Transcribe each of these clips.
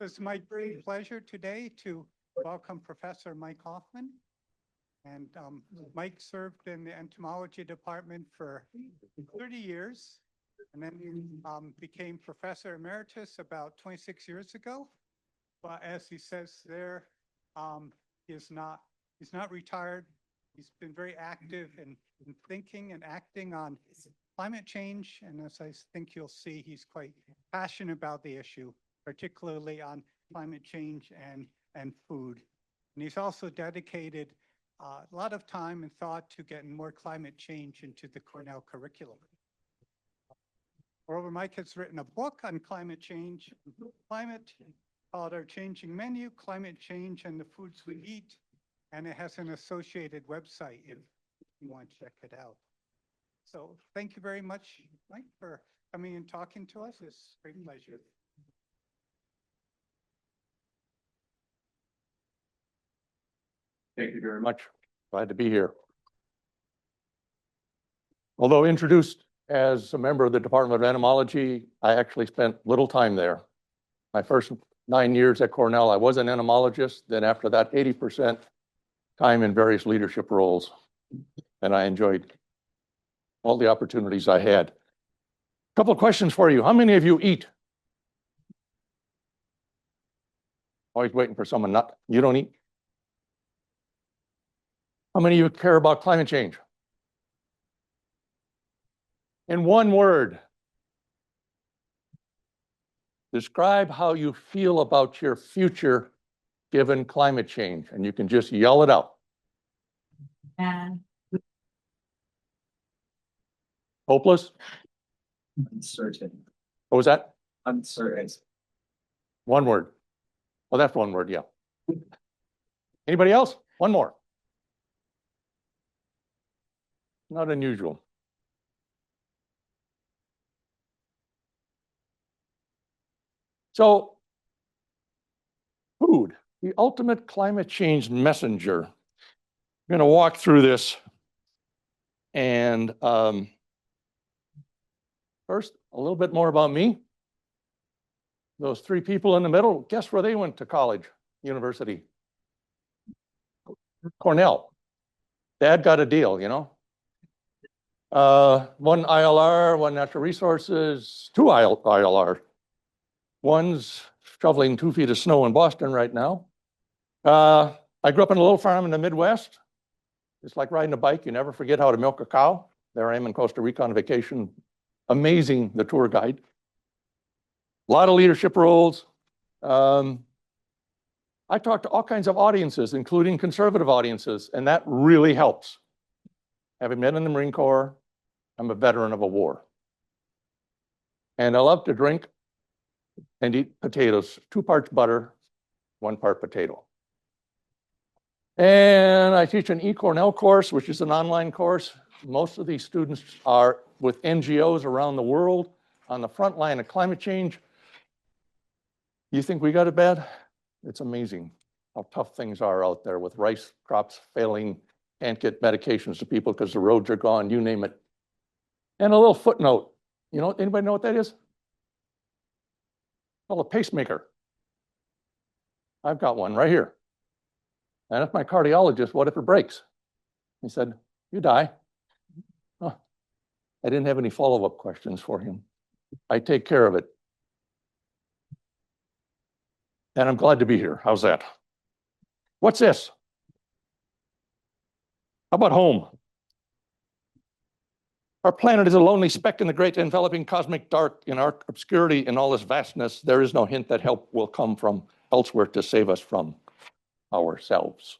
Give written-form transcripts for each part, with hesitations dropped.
It's my great pleasure today to welcome Professor Mike Hoffmann. And Mike served in the entomology department for 30 years and then became professor emeritus about 26 years ago. But as he says there, he's not retired. He's been very active in thinking and acting on climate change. And as I think you'll see, he's quite passionate about the issue, particularly on climate change and food. And he's also dedicated a lot of time and thought to getting more climate change into the Cornell curriculum. Moreover, Mike has written a book on climate change, climate, called Our Changing Menu, Climate Change and the Foods We Eat. And it has an associated website if you want to check it out. So thank you very much, Mike, for coming and talking to us. It's a great pleasure. Thank you very much. Glad to be here. Although introduced as a member of the Department of Entomology, I actually spent little time there. My first 9 years at Cornell, I was an entomologist. Then after that, 80% time in various leadership roles. And I enjoyed all the opportunities I had. A couple of questions for you. How many of you eat? Always waiting for someone not. You don't eat? How many of you care about climate change? In one word, describe how you feel about your future given climate change, and you can just yell it out. Hopeless? Uncertain. What was that? Uncertain. One word. Well, that's one word, yeah. Anybody else? One more. Not unusual. So, food, the ultimate climate change messenger. I'm going to walk through this. And first, a little bit more about me. Those three people in the middle, guess where they went to college, university? Cornell. Dad got a deal, you know. One ILR, one natural resources, two ILR. One's shoveling 2 feet of snow in Boston right now. I grew up in a little farm in the Midwest. It's like riding a bike. You never forget how to milk a cow. There I am in Costa Rica on vacation. Amazing, the tour guide. A lot of leadership roles. I talk to all kinds of audiences, including conservative audiences, and that really helps. Having been in the Marine Corps, I'm a veteran of a war. And I love to drink and eat potatoes, 2 parts butter, 1 part potato. And I teach an eCornell course, which is an online course. Most of these students are with NGOs around the world on the front line of climate change. You think we got it bad? It's amazing how tough things are out there with rice crops failing, can't get medications to people because the roads are gone, you name it. And a little footnote, you know, anybody know what that is? Called a pacemaker. I've got one right here. And if my cardiologist, what if it breaks? He said, you die. Huh. I didn't have any follow-up questions for him. I take care of it. And I'm glad to be here. How's that? What's this? How about home? Our planet is a lonely speck in the great enveloping cosmic dark. In our obscurity, in all this vastness, there is no hint that help will come from elsewhere to save us from ourselves.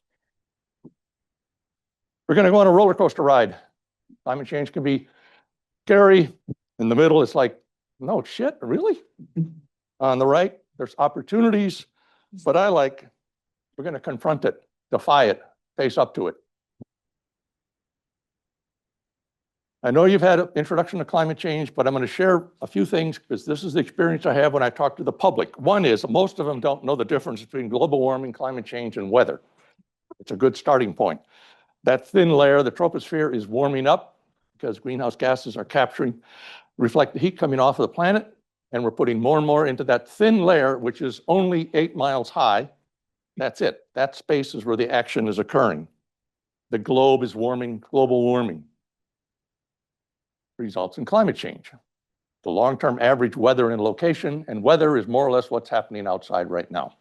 We're going to go on a roller coaster ride. Climate change can be scary. In the middle, it's like, no shit, really? On the right, there's opportunities, but we're going to confront it, defy it, face up to it. I know you've had an introduction to climate change, but I'm going to share a few things because this is the experience I have when I talk to the public. One is most of them don't know the difference between global warming, climate change, and weather. It's a good starting point. That thin layer, the troposphere, is warming up because greenhouse gases are reflect the heat coming off of the planet. And we're putting more and more into that thin layer, which is only 8 miles high. That's it. That space is where the action is occurring. The globe is warming, global warming results in climate change. The long-term average weather and location, and weather is more or less what's happening outside right now.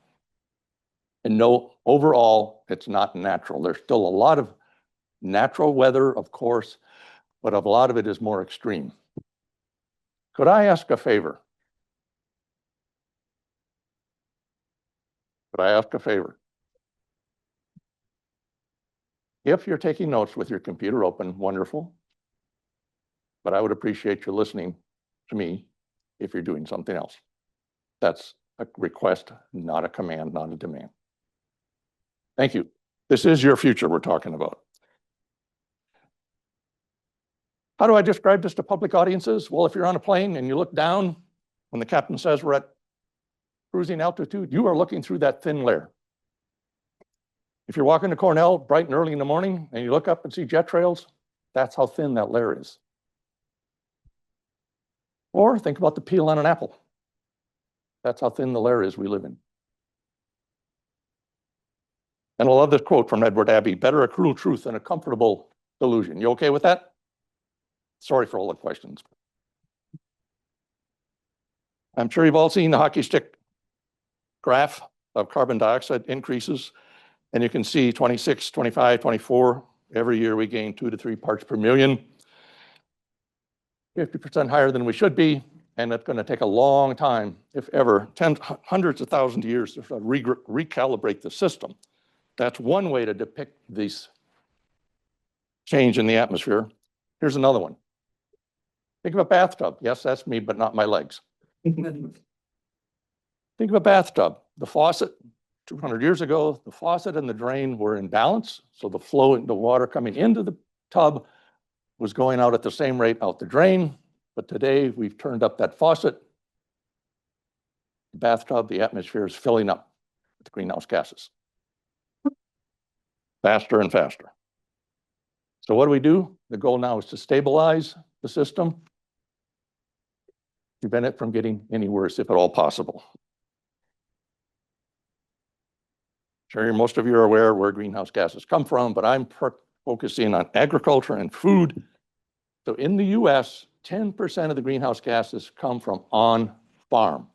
And no, overall, it's not natural. There's still a lot of natural weather, of course, but a lot of it is more extreme. Could I ask a favor? Could I ask a favor? If you're taking notes with your computer open, wonderful. But I would appreciate you listening to me if you're doing something else. That's a request, not a command, not a demand. Thank you. This is your future we're talking about. How do I describe this to public audiences? Well, if you're on a plane and you look down, when the captain says we're at cruising altitude, you are looking through that thin layer. If you're walking to Cornell bright and early in the morning and you look up and see jet trails, that's how thin that layer is. Or think about the peel on an apple. That's how thin the layer is we live in. And I love this quote from Edward Abbey: better a cruel truth than a comfortable delusion. You okay with that? Sorry for all the questions. I'm sure you've all seen the hockey stick graph of carbon dioxide increases. And you can see 26, 25, 24, every year we gain 2 to 3 parts per million. 50% higher than we should be. And it's going to take a long time, if ever, hundreds of thousands of years to recalibrate the system. That's one way to depict this change in the atmosphere. Here's another one. Think of a bathtub. Yes, that's me, but not my legs. Think of a bathtub. The faucet, 200 years ago, the faucet and the drain were in balance. So the flow, the water coming into the tub was going out at the same rate out the drain. But today we've turned up that faucet. The bathtub, the atmosphere is filling up with greenhouse gases. Faster and faster. So what do? The goal now is to stabilize the system, prevent it from getting any worse, if at all possible. Sure, most of you are aware where greenhouse gases come from, but I'm focusing on agriculture and food. So in the US, 10% of the greenhouse gases come from on-farm.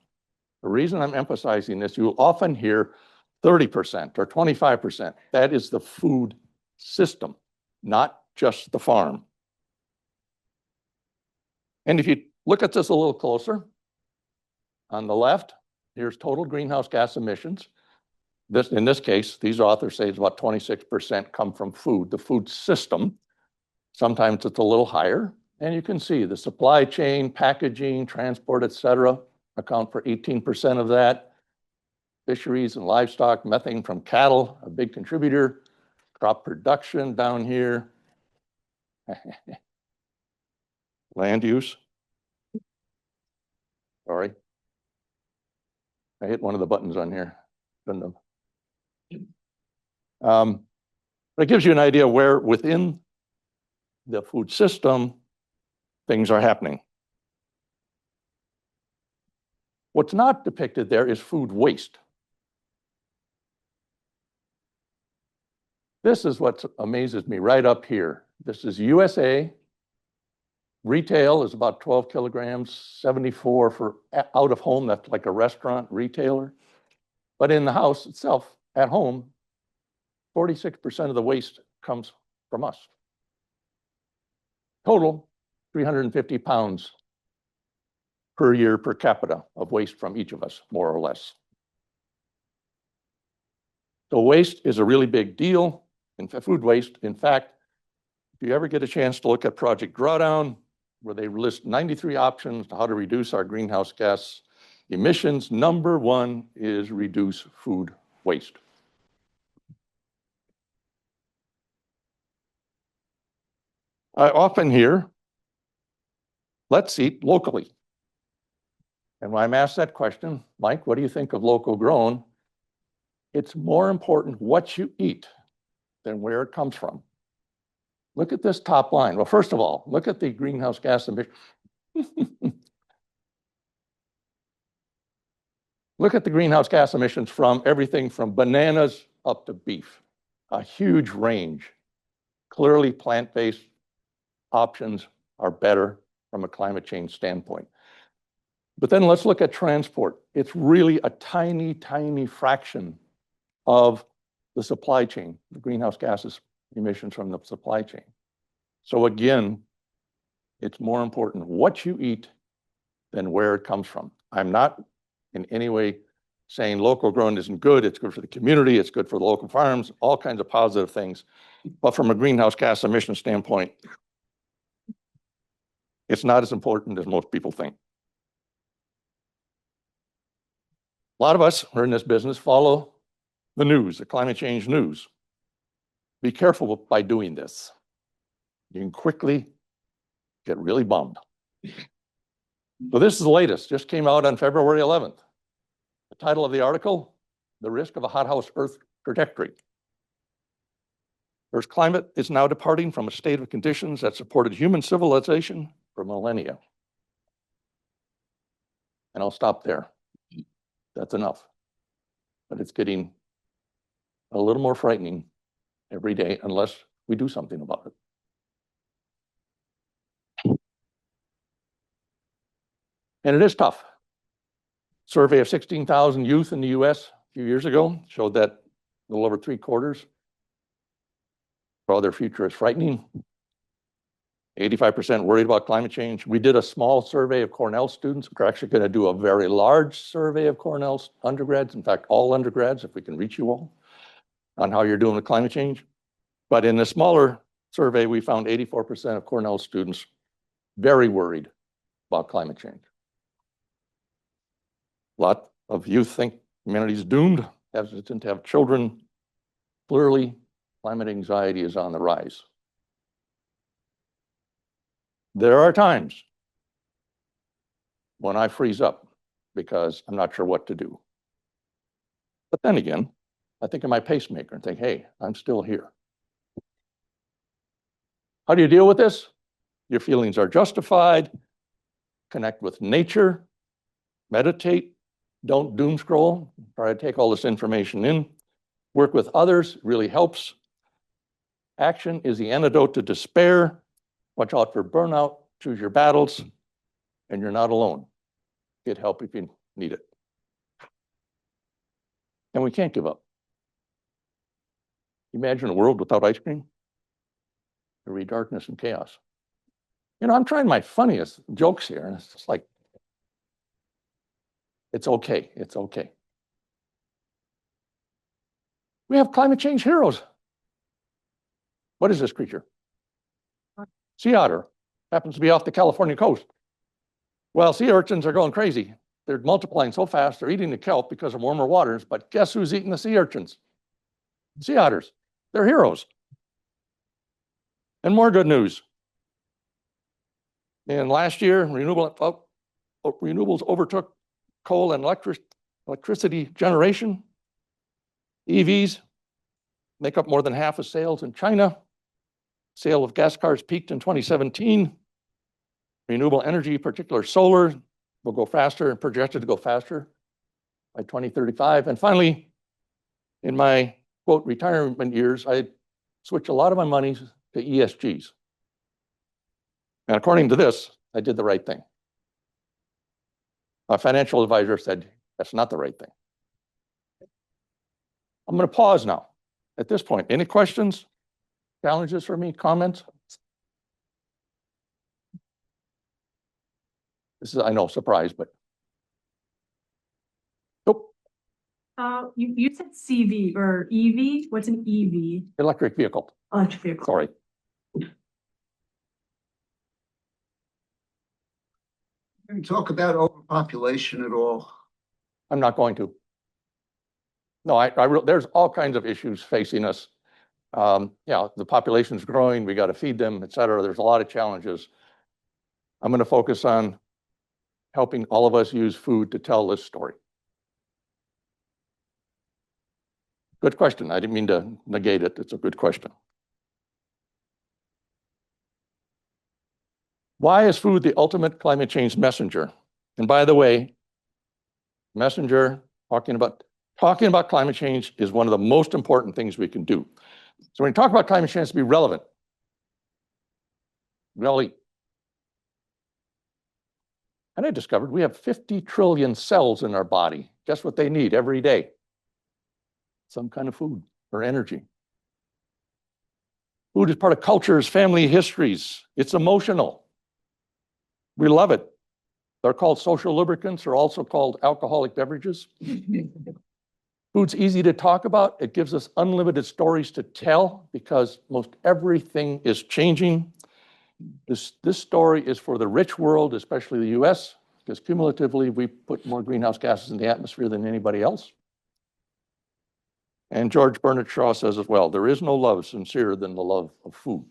The reason I'm emphasizing this, you'll often hear 30% or 25%. That is the food system, not just the farm. And if you look at this a little closer, on the left, here's total greenhouse gas emissions. In this case, these authors say it's about 26% come from food, the food system. Sometimes it's a little higher. And you can see the supply chain, packaging, transport, et cetera, account for 18% of that. Fisheries and livestock, methane from cattle, a big contributor. Crop production down here. Land use. Sorry. I hit one of the buttons on here. Shouldn't have. But it gives you an idea where within the food system things are happening. What's not depicted there is food waste. This is what amazes me right up here. This is USA. Retail is about 12 kilograms, 74 for out of home. That's like a restaurant retailer. But in the house itself, at home, 46% of the waste comes from us. Total, 350 pounds per year per capita of waste from each of us, more or less. So waste is a really big deal. In food waste, in fact, if you ever get a chance to look at Project Drawdown, where they list 93 options to how to reduce our greenhouse gas emissions, number one is reduce food waste. I often hear, let's eat locally. And when I'm asked that question, Mike, what do you think of local grown? It's more important what you eat than where it comes from. Look at this top line. Well, first of all, look at the greenhouse gas emission. Look at the greenhouse gas emissions from everything from bananas up to beef, a huge range. Clearly, plant-based options are better from a climate change standpoint. But then let's look at transport. It's really a tiny, tiny fraction of the supply chain, the greenhouse gases emissions from the supply chain. So again, it's more important what you eat than where it comes from. I'm not in any way saying local grown isn't good. It's good for the community. It's good for the local farms, all kinds of positive things. But from a greenhouse gas emission standpoint, it's not as important as most people think. A lot of us who are in this business follow the news, the climate change news. Be careful by doing this. You can quickly get really bummed. So this is the latest, just came out on February 11th. The title of the article, The Risk of a Hothouse Earth Trajectory. Earth's climate is now departing from a state of conditions that supported human civilization for millennia. And I'll stop there. That's enough. But it's getting a little more frightening every day unless we do something about it. And it is tough. Survey of 16,000 youth in the US a few years ago showed that a little over 3/4 for their future is frightening. 85% worried about climate change. We did a small survey of Cornell students. We're actually going to do a very large survey of Cornell's undergrads, in fact, all undergrads, if we can reach you all, on how you're doing with climate change. But in the smaller survey, we found 84% of Cornell students very worried about climate change. A lot of youth think humanity is doomed, hesitant to have children. Clearly, climate anxiety is on the rise. There are times when I freeze up because I'm not sure what to do. But then again, I think of my pacemaker and think, hey, I'm still here. How do you deal with this? Your feelings are justified. Connect with nature. Meditate. Don't doom scroll. Try to take all this information in. Work with others really helps. Action is the antidote to despair. Watch out for burnout. Choose your battles. And you're not alone. Get help if you need it. And we can't give up. Imagine a world without ice cream. There'd be darkness and chaos. You know, I'm trying my funniest jokes here, and it's just like, it's okay. It's okay. We have climate change heroes. What is this creature? Sea otter. Happens to be off the California coast. Well, sea urchins are going crazy. They're multiplying so fast, they're eating the kelp because of warmer waters, but guess who's eating the sea urchins? Sea otters. They're heroes. And more good news. And last year, renewables overtook coal and electricity generation. EVs make up more than half of sales in China. Sale of gas cars peaked in 2017. Renewable energy, particularly solar, will go faster and projected to go faster by 2035. And finally, in my, quote, retirement years, I switched a lot of my money to ESGs. And according to this, I did the right thing. My financial advisor said, that's not the right thing. I'm going to pause now. At this point, any questions, challenges for me, comments? This is, I know, surprise, but. Nope. You said CV or EV. What's an EV? Electric vehicle. Electric vehicle. Sorry. Can you talk about overpopulation at all? I'm not going to. No, there's all kinds of issues facing us. Yeah, the population's growing. We got to feed them, et cetera. There's a lot of challenges. I'm going to focus on helping all of us use food to tell this story. Good question. I didn't mean to negate it. It's a good question. Why is food the ultimate climate change messenger? And by the way, messenger Talking about climate change is one of the most important things we can do. So when you talk about climate change, it has to be relevant. Really. And I discovered we have 50 trillion cells in our body. Guess what they need every day? Some kind of food or energy. Food is part of cultures, family histories. It's emotional. We love it. They're called social lubricants, or also called alcoholic beverages. Food's easy to talk about. It gives us unlimited stories to tell because most everything is changing. This story is for the rich world, especially the US, because cumulatively we put more greenhouse gases in the atmosphere than anybody else. And George Bernard Shaw says as well, there is no love sincerer than the love of food.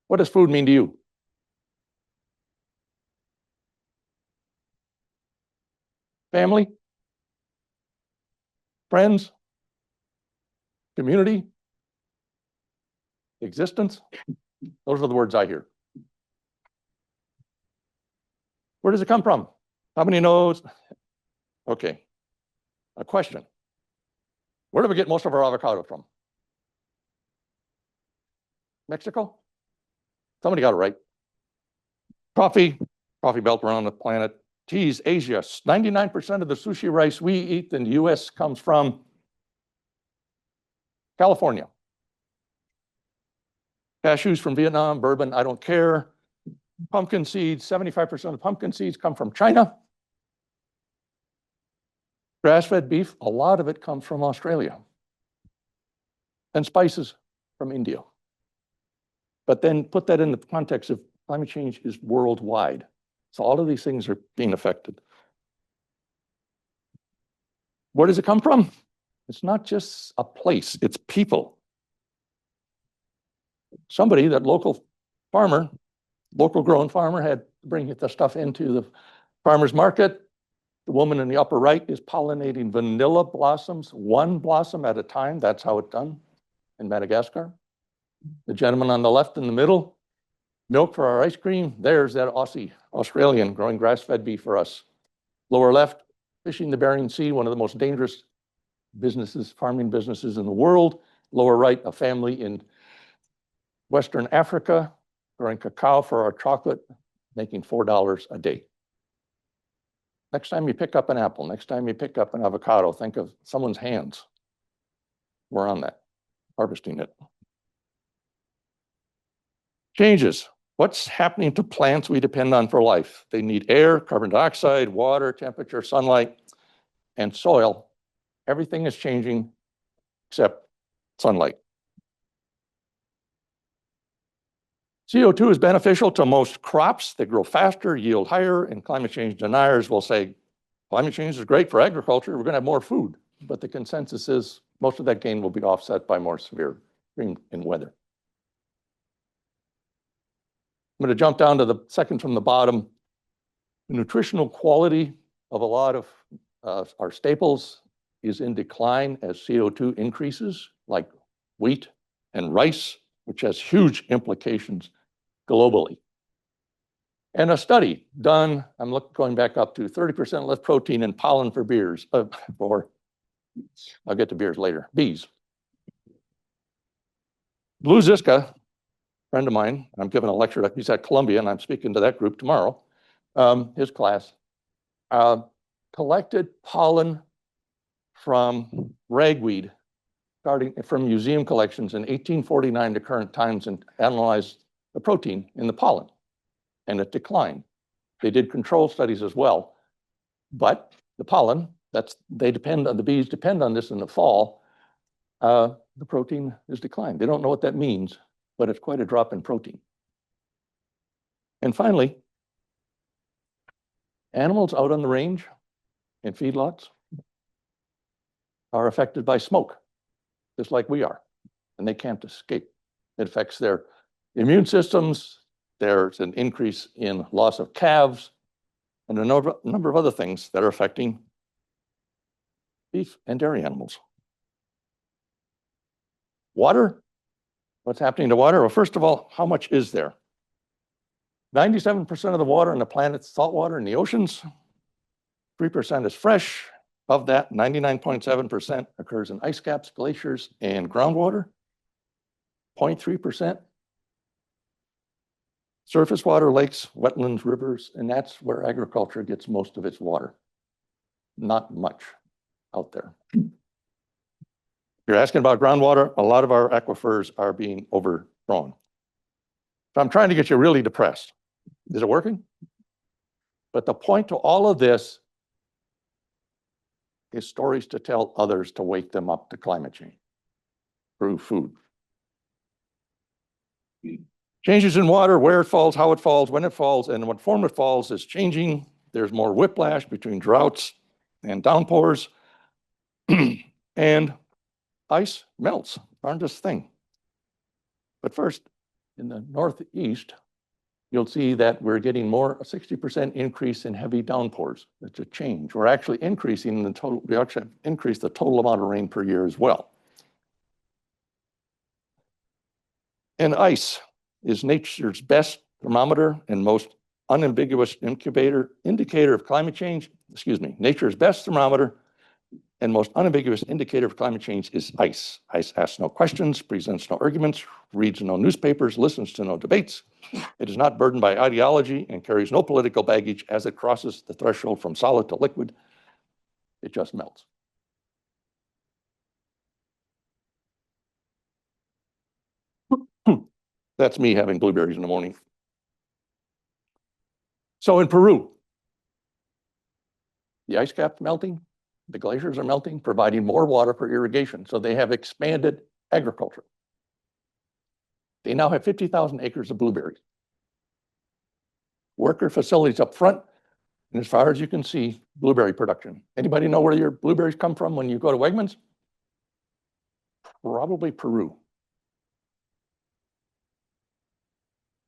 What does food mean to you? Family? Friends? Community? Existence? Those are the words I hear. Where does it come from? How many knows? Okay. A question. Where do we get most of our avocado from? Mexico? Somebody got it right. Coffee belt around the planet. Teas, Asia. 99% of the sushi rice we eat in the US comes from California. Cashews from Vietnam, bourbon, I don't care. Pumpkin seeds, 75% of pumpkin seeds come from China. Grass-fed beef, a lot of it comes from Australia. And spices from India. But then put that in the context of climate change is worldwide. So all of these things are being affected. Where does it come from? It's not just a place, it's people. Somebody, that local farmer, local grown farmer, had to bring the stuff into the farmer's market. The woman in the upper right is pollinating vanilla blossoms, one blossom at a time. That's how it's done in Madagascar. The gentleman on the left in the middle, milk for our ice cream. There's that Australian growing grass-fed beef for us. Lower left, fishing the Bering Sea, one of the most dangerous businesses, farming businesses in the world. Lower right, a family in Western Africa growing cacao for our chocolate, making $4 a day. Next time you pick up an apple, next time you pick up an avocado, think of someone's hands. We're on that, harvesting it. Changes. What's happening to plants we depend on for life? They need air, carbon dioxide, water, temperature, sunlight, and soil. Everything is changing except sunlight. CO2 is beneficial to most crops. They grow faster, yield higher, and climate change deniers will say, climate change is great for agriculture, we're going to have more food. But the consensus is most of that gain will be offset by more severe extreme in weather. I'm going to jump down to the second from the bottom. The nutritional quality of a lot of our staples is in decline as CO2 increases, like wheat and rice, which has huge implications globally. And a study done, I'm going back up to 30% less protein in pollen for beers, I'll get to beers later, bees. Blue Ziska, friend of mine, I'm giving a lecture, he's at Columbia, and I'm speaking to that group tomorrow, his class, collected pollen from ragweed, starting from museum collections in 1849 to current times, and analyzed the protein in the pollen, and it declined. They did control studies as well, but the pollen, the bees depend on this in the fall, the protein is declined. They don't know what that means, but it's quite a drop in protein. And finally, animals out on the range in feedlots are affected by smoke, just like we are, and they can't escape. It affects their immune systems. There's an increase in loss of calves and a number of other things that are affecting beef and dairy animals. Water, what's happening to water? Well, first of all, how much is there? 97% of the water on the planet's salt water in the oceans. 3% is fresh. Of that, 99.7% occurs in ice caps, glaciers, and groundwater. 0.3% surface water, lakes, wetlands, rivers, and that's where agriculture gets most of its water. Not much out there. If you're asking about groundwater, a lot of our aquifers are being overgrown. So I'm trying to get you really depressed. Is it working? But the point to all of this is stories to tell others to wake them up to climate change through food. Changes in water, where it falls, how it falls, when it falls, and what form it falls is changing. There's more whiplash between droughts and downpours. And ice melts, darndest thing. But first, in the Northeast, you'll see that we're getting more, a 60% increase in heavy downpours. That's a change. We're actually increasing the total, we actually increased the total amount of rain per year as well. And ice is nature's best thermometer and most unambiguous indicator of climate change. Excuse me, nature's best thermometer and most unambiguous indicator of climate change is ice. Ice asks no questions, presents no arguments, reads no newspapers, listens to no debates. It is not burdened by ideology and carries no political baggage as it crosses the threshold from solid to liquid. It just melts. That's me having blueberries in the morning. So in Peru, the ice cap's melting, the glaciers are melting, providing more water for irrigation. So they have expanded agriculture. They now have 50,000 acres of blueberries. Worker facilities up front, and as far as you can see, blueberry production. Anybody know where your blueberries come from when you go to Wegmans? Probably Peru.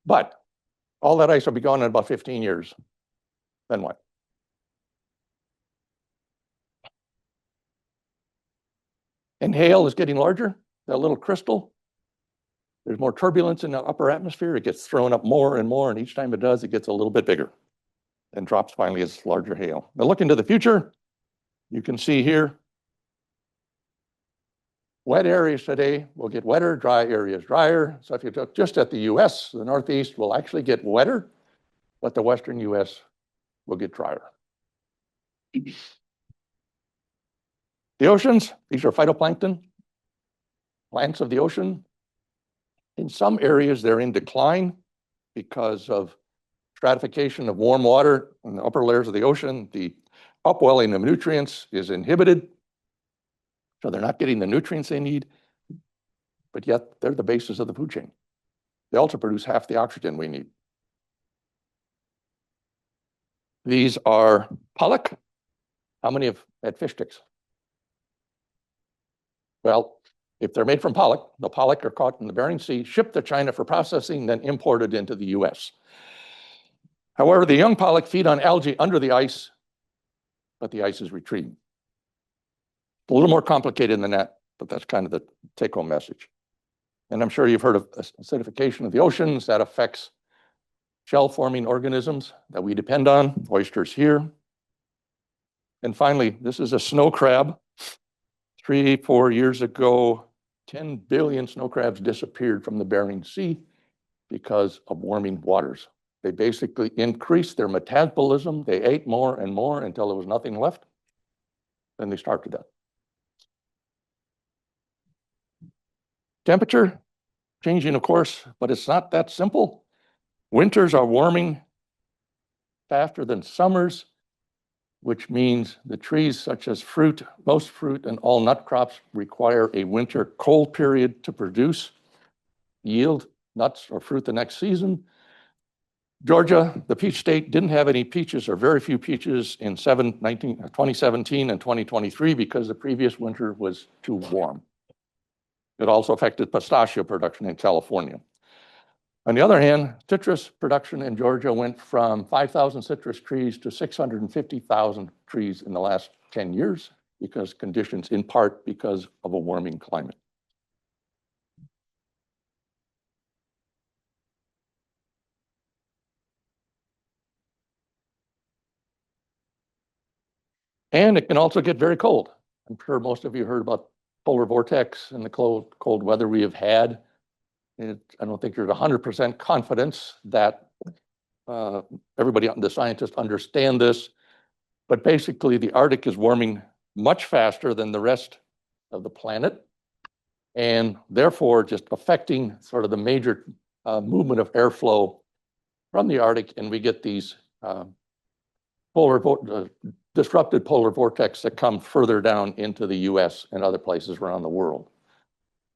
But all that ice will be gone in about 15 years. Then what? And hail is getting larger, that little crystal. There's more turbulence in the upper atmosphere. It gets thrown up more and more, and each time it does, it gets a little bit bigger and drops finally as larger hail. Now look into the future. You can see here, wet areas today will get wetter, dry areas drier. So if you look just at the US, the Northeast will actually get wetter, but the Western US will get drier. The oceans, these are phytoplankton, plants of the ocean. In some areas, they're in decline because of stratification of warm water in the upper layers of the ocean. The upwelling of nutrients is inhibited, so they're not getting the nutrients they need, but yet they're the basis of the food chain. They also produce half the oxygen we need. These are pollock. How many have had fish sticks? Well, if they're made from pollock, the pollock are caught in the Bering Sea, shipped to China for processing, then imported into the US. However, the young pollock feed on algae under the ice, but the ice is retreating. A little more complicated than that, but that's kind of the take-home message. And I'm sure you've heard of acidification of the oceans that affects shell-forming organisms that we depend on, oysters here. And finally, this is a snow crab. 3-4 years ago, 10 billion snow crabs disappeared from the Bering Sea because of warming waters. They basically increased their metabolism. They ate more and more until there was nothing left. Then they starved to death. Temperature changing, of course, but it's not that simple. Winters are warming faster than summers, which means the trees such as fruit, most fruit and all nut crops require a winter cold period to produce, yield nuts or fruit the next season. Georgia, the peach state, didn't have any peaches or very few peaches in 2017 and 2023 because the previous winter was too warm. It also affected pistachio production in California. On the other hand, citrus production in Georgia went from 5,000 citrus trees to 650,000 trees in the last 10 years because conditions, in part because of a warming climate. And it can also get very cold. I'm sure most of you heard about polar vortex and the cold weather we have had. I don't think there's 100% confidence that everybody, the scientists understand this, but basically the Arctic is warming much faster than the rest of the planet, and therefore just affecting sort of the major movement of airflow from the Arctic, and we get these disrupted polar vortex that come further down into the US and other places around the world.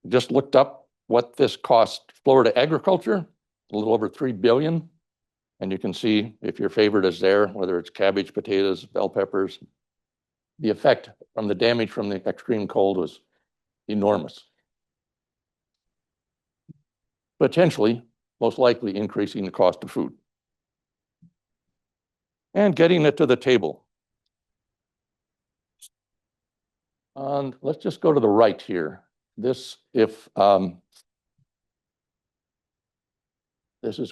Just looked up what this cost Florida agriculture, a little over $3 billion. And you can see if your favorite is there, whether it's cabbage, potatoes, bell peppers, the effect from the damage from the extreme cold was enormous. Potentially, most likely increasing the cost of food. And getting it to the table. And let's just go to the right here. This is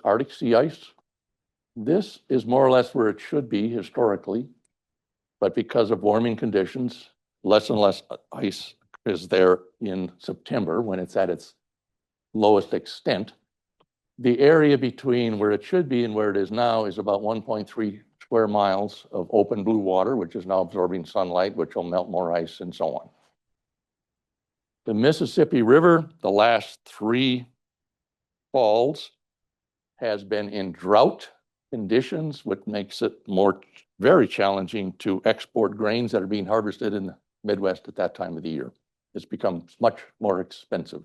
Arctic sea ice. This is more or less where it should be historically, but because of warming conditions, less and less ice is there in September when it's at its lowest extent. The area between where it should be and where it is now is about 1.3 square miles of open blue water, which is now absorbing sunlight, which will melt more ice and so on. The Mississippi River, the last 3 falls, has been in drought conditions, which makes it very challenging to export grains that are being harvested in the Midwest at that time of the year. It's become much more expensive.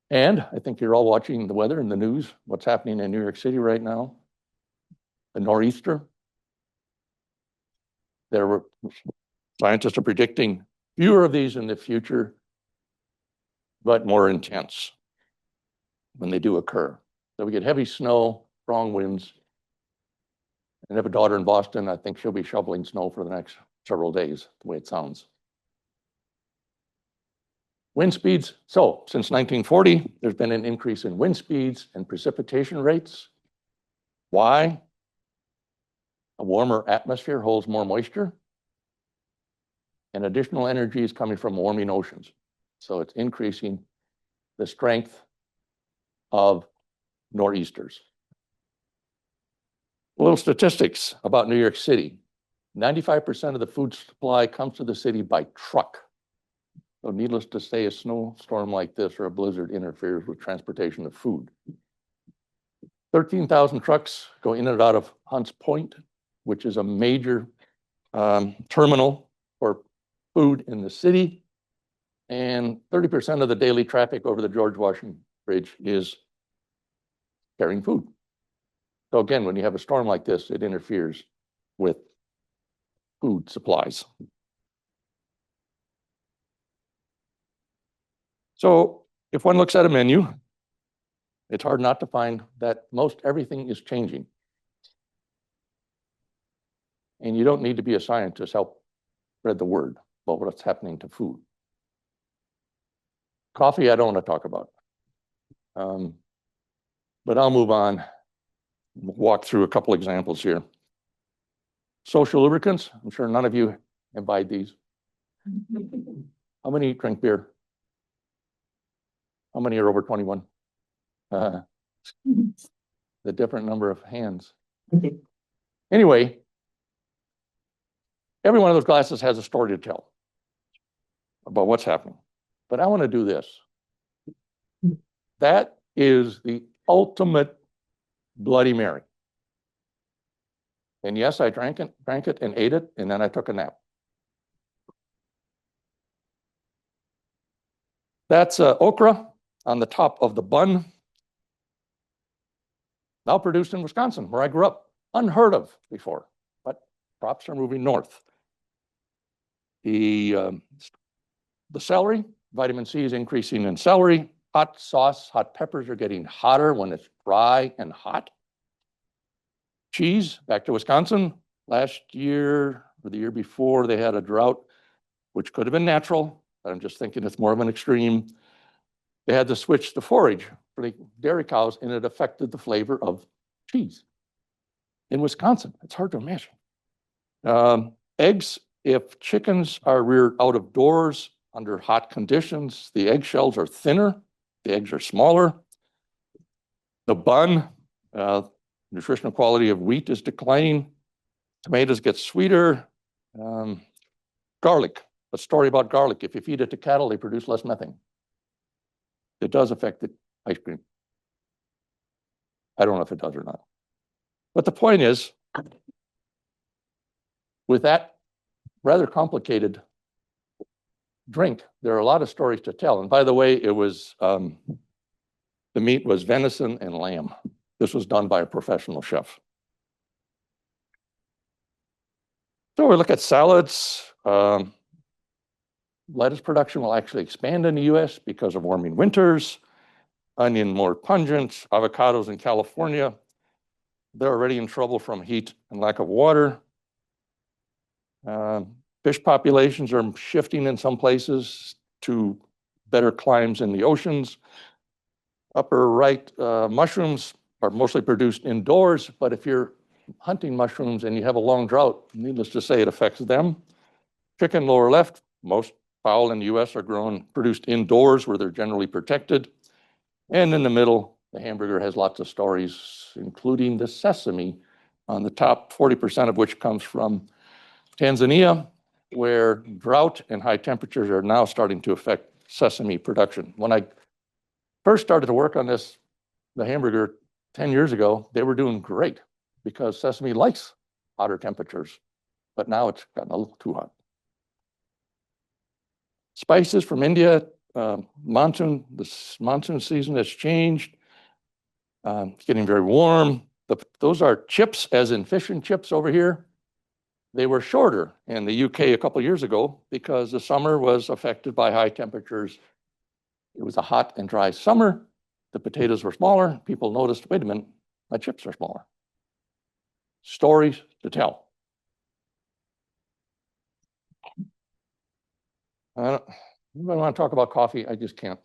And I think you're all watching the weather in the news, what's happening in New York City right now. The nor'easter. Scientists are predicting fewer of these in the future, but more intense when they do occur. So we get heavy snow, strong winds. And I have a daughter in Boston. I think she'll be shoveling snow for the next several days, the way it sounds. Wind speeds. So since 1940, there's been an increase in wind speeds and precipitation rates. Why? A warmer atmosphere holds more moisture, and additional energy is coming from warming oceans. So it's increasing the strength of nor'easters. A little statistics about New York City. 95% of the food supply comes to the city by truck. So needless to say, a snowstorm like this or a blizzard interferes with transportation of food. 13,000 trucks go in and out of Hunts Point, which is a major terminal for food in the city. And 30% of the daily traffic over the George Washington Bridge is carrying food. So again, when you have a storm like this, it interferes with food supplies. So if one looks at a menu, it's hard not to find that most everything is changing. And you don't need to be a scientist to help spread the word about what's happening to food. Coffee, I don't want to talk about. But I'll move on, walk through a couple examples here. Social lubricants, I'm sure none of you imbibe these. How many drink beer? How many are over 21? The different number of hands. Anyway, every one of those glasses has a story to tell about what's happening. But I want to do this. That is the ultimate Bloody Mary. And yes, I drank it and ate it, and then I took a nap. That's okra on the top of the bun. Now produced in Wisconsin, where I grew up. Unheard of before, but crops are moving north. The celery, vitamin C is increasing in celery. Hot sauce, hot peppers are getting hotter when it's dry and hot. Cheese, back to Wisconsin. Last year or the year before, they had a drought, which could have been natural, but I'm just thinking it's more of an extreme. They had to switch to forage, for the dairy cows, and it affected the flavor of cheese. In Wisconsin, it's hard to imagine. Eggs, if chickens are reared out of doors under hot conditions, the eggshells are thinner, the eggs are smaller. The bun, nutritional quality of wheat is declining. Tomatoes get sweeter. Garlic, a story about garlic. If you feed it to cattle, they produce less methane. It does affect the ice cream. I don't know if it does or not. But the point is, with that rather complicated drink, there are a lot of stories to tell. And by the way, it was, the meat was venison and lamb. This was done by a professional chef. So we look at salads. Lettuce production will actually expand in the US because of warming winters. Onion more pungent. Avocados in California, they're already in trouble from heat and lack of water. Fish populations are shifting in some places to better climes in the oceans. Upper right, mushrooms are mostly produced indoors, but if you're hunting mushrooms and you have a long drought, needless to say, it affects them. Chicken, lower left, most fowl in the US are produced indoors where they're generally protected. And in the middle, the hamburger has lots of stories, including the sesame on the top, 40% of which comes from Tanzania, where drought and high temperatures are now starting to affect sesame production. When I first started to work on this, the hamburger 10 years ago, they were doing great because sesame likes hotter temperatures, but now it's gotten a little too hot. Spices from India, the monsoon season has changed. It's getting very warm. Those are chips, as in fish and chips over here. They were shorter in the UK a couple of years ago because the summer was affected by high temperatures. It was a hot and dry summer. The potatoes were smaller. People noticed, wait a minute, my chips are smaller. Stories to tell. Anybody want to talk about coffee? I just can't.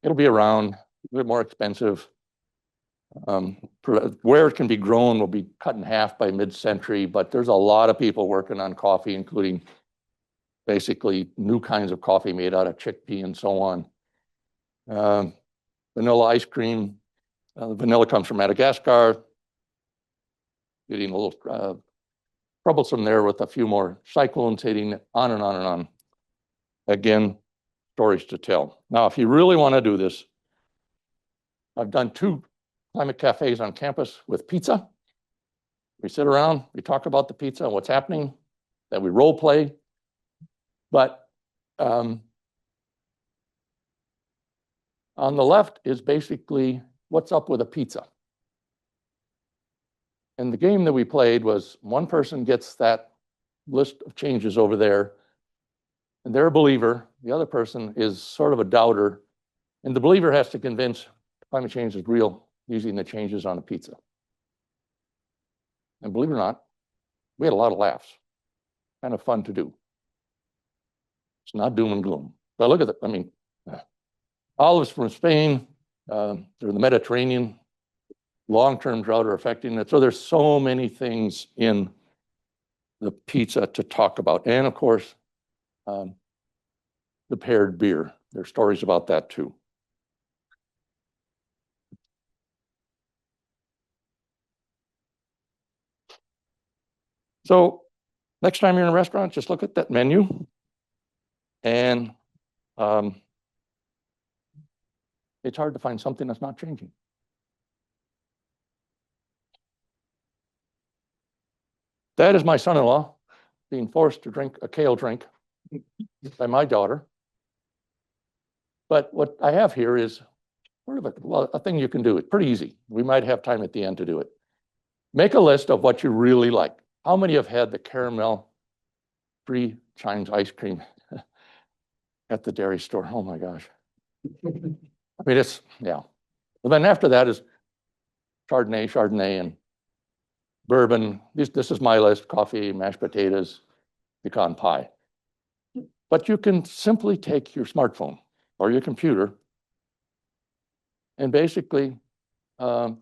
It'll be around, a bit more expensive. Where it can be grown will be cut in half by mid-century, but there's a lot of people working on coffee, including basically new kinds of coffee made out of chickpea and so on. Vanilla ice cream. Vanilla comes from Madagascar. Getting a little troublesome there with a few more cyclones hitting, on and on and on. Again, stories to tell. Now, if you really want to do this, I've done 2 climate cafes on campus with pizza. We sit around, we talk about the pizza and what's happening, then we role play. But on the left is basically what's up with a pizza. And the game that we played was one person gets that list of changes over there, and they're a believer. The other person is sort of a doubter. And the believer has to convince climate change is real using the changes on a pizza. And believe it or not, we had a lot of laughs. Kind of fun to do. It's not doom and gloom. But look at it. I mean, olives from Spain, they're in the Mediterranean. Long-term drought are affecting it. So there's so many things in the pizza to talk about. And of course, the paired beer. There's stories about that too. So next time you're in a restaurant, just look at that menu. And it's hard to find something that's not changing. That is my son-in-law being forced to drink a kale drink by my daughter. But what I have here is sort of a thing you can do. It's pretty easy. We might have time at the end to do it. Make a list of what you really like. How many have had the caramel-free Chimes ice cream at the dairy store? Oh my gosh. I mean, it's, yeah. Well, then after that is Chardonnay, and bourbon. This is my list: coffee, mashed potatoes, pecan pie. But you can simply take your smartphone or your computer and basically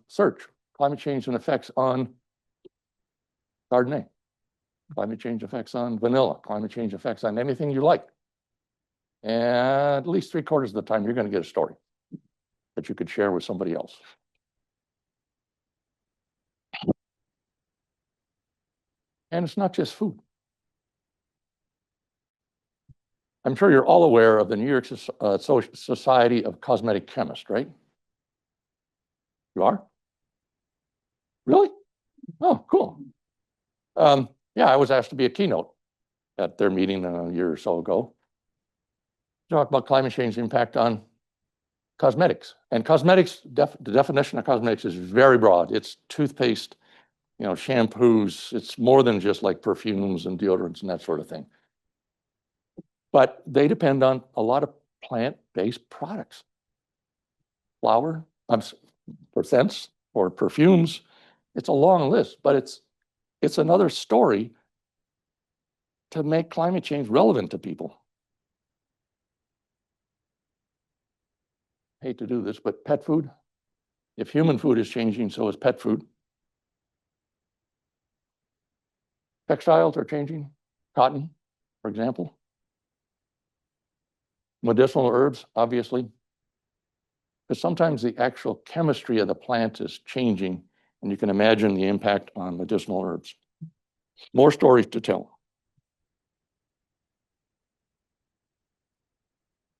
search climate change and effects on Chardonnay, climate change effects on vanilla, climate change effects on anything you like. And at least 3/4 of the time, you're going to get a story that you could share with somebody else. And it's not just food. I'm sure you're all aware of the New York Society of Cosmetic Chemists, right? You are? Really? Oh, cool. Yeah, I was asked to be a keynote at their meeting a year or so ago. Talk about climate change impact on cosmetics. And cosmetics, the definition of cosmetics is very broad. It's toothpaste, shampoos. It's more than just like perfumes and deodorants and that sort of thing. But they depend on a lot of plant-based products. Flour, for scents or perfumes. It's a long list, but it's another story to make climate change relevant to people. Hate to do this, but pet food. If human food is changing, so is pet food. Textiles are changing. Cotton, for example. Medicinal herbs, obviously. Because sometimes the actual chemistry of the plant is changing, and you can imagine the impact on medicinal herbs. More stories to tell.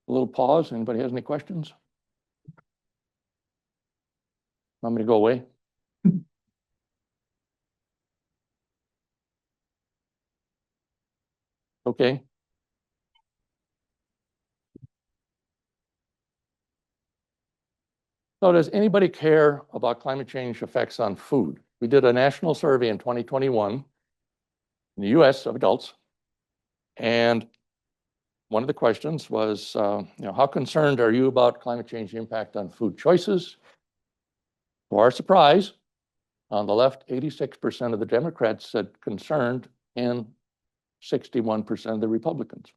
A little pause. Anybody has any questions? Want me to go away? Okay. So does anybody care about climate change effects on food? We did a national survey in 2021 in the US of adults. And one of the questions was, how concerned are you about climate change impact on food choices? To our surprise, on the left, 86% of the Democrats said concerned and 61% of the Republicans.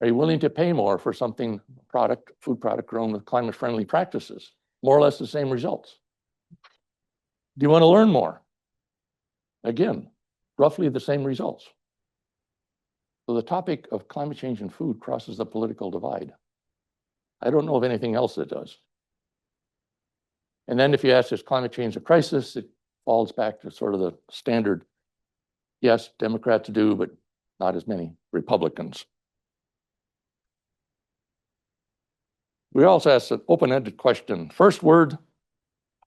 Are you willing to pay more for something, food product grown with climate-friendly practices? More or less the same results. Do you want to learn more? Again, roughly the same results. So the topic of climate change in food crosses the political divide. I don't know of anything else that does. And then if you ask, is climate change a crisis? It falls back to sort of the standard, yes, Democrats do, but not as many Republicans. We also asked an open-ended question. First word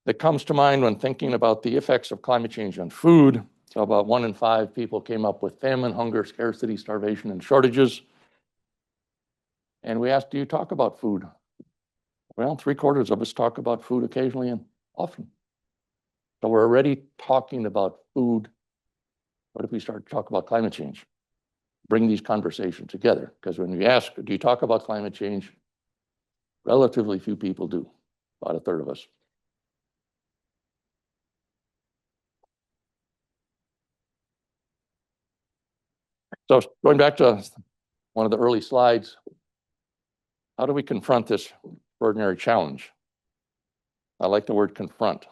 that comes to mind when thinking about the effects of climate change on food. So about 1 in 5 people came up with famine, hunger, scarcity, starvation, and shortages. And we asked, do you talk about food? Well, 3/4 of us talk about food occasionally and often. So we're already talking about food. What if we start to talk about climate change? Bring these conversations together. Because when we ask, do you talk about climate change? Relatively few people do, about 1/3 of us. So going back to one of the early slides, how do we confront this extraordinary challenge? I like the word confront.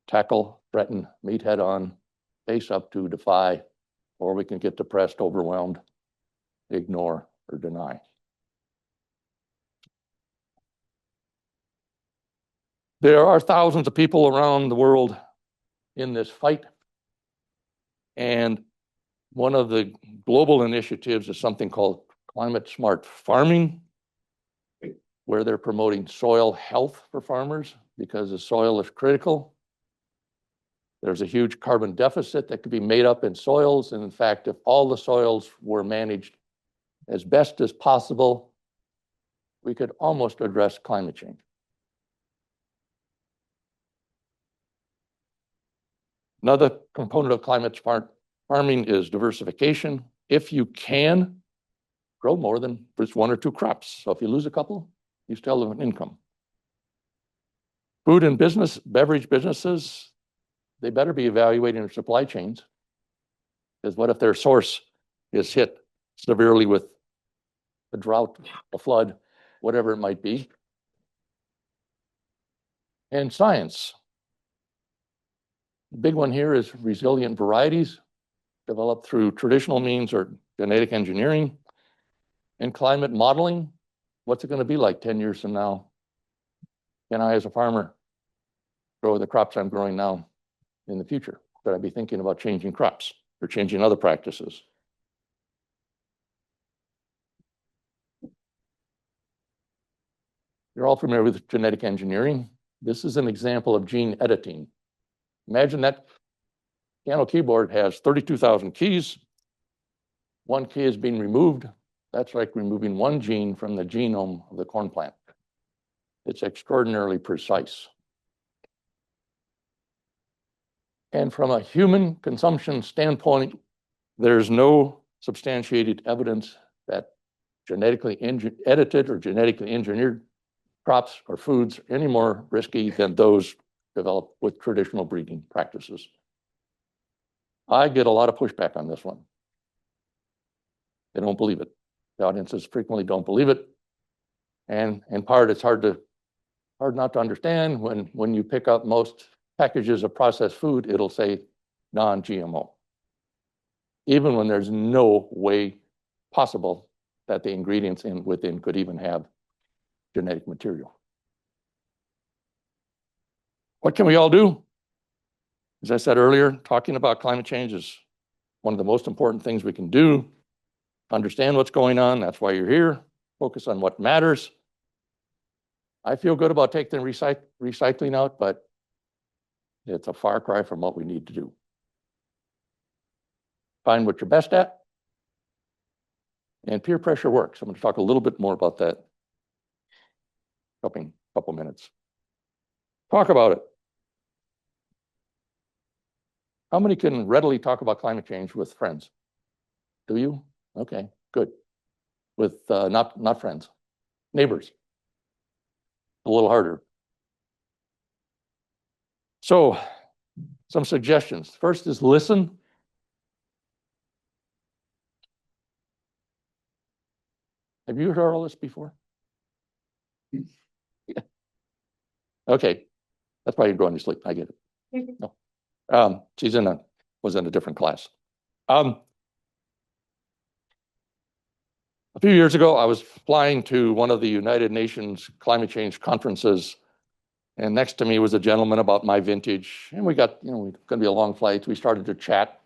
Tackle, threaten, meet head on, face up to, defy, or we can get depressed, overwhelmed, ignore, or deny. There are thousands of people around the world in this fight. And one of the global initiatives is something called climate smart farming, where they're promoting soil health for farmers because the soil is critical. There's a huge carbon deficit that could be made up in soils. And in fact, if all the soils were managed as best as possible, we could almost address climate change. Another component of climate smart farming is diversification. If you can, grow more than just 1 or 2 crops. So if you lose a couple, you still have an income. Food and beverage businesses, they better be evaluating their supply chains. Because what if their source is hit severely with a drought, a flood, whatever it might be? And science. The big one here is resilient varieties developed through traditional means or genetic engineering. And climate modeling. What's it going to be like 10 years from now? Can I, as a farmer, grow the crops I'm growing now in the future? Should I be thinking about changing crops or changing other practices? You're all familiar with genetic engineering. This is an example of gene editing. Imagine that piano keyboard has 32,000 keys. One key is being removed. That's like removing one gene from the genome of the corn plant. It's extraordinarily precise. And from a human consumption standpoint, there's no substantiated evidence that genetically edited or genetically engineered crops or foods are any more risky than those developed with traditional breeding practices. I get a lot of pushback on this one. They don't believe it. The audiences frequently don't believe it. And in part, it's hard not to understand when you pick up most packages of processed food, it'll say non-GMO. Even when there's no way possible that the ingredients within could even have genetic material. What can we all do? As I said earlier, talking about climate change is one of the most important things we can do. Understand what's going on. That's why you're here. Focus on what matters. I feel good about taking recycling out, but it's a far cry from what we need to do. Find what you're best at. And peer pressure works. I'm going to talk a little bit more about that in a couple minutes. Talk about it. How many can readily talk about climate change with friends? Do you? Okay, good. With not friends, neighbors. A little harder. So, some suggestions. First is listen. Have you heard all this before? Yeah. Okay, that's why you're going to sleep. I get it. No, she's was in a different class. A few years ago, I was flying to one of the United Nations climate change conferences, and next to me was a gentleman about my vintage, and we got, it's going to be a long flight. We started to chat,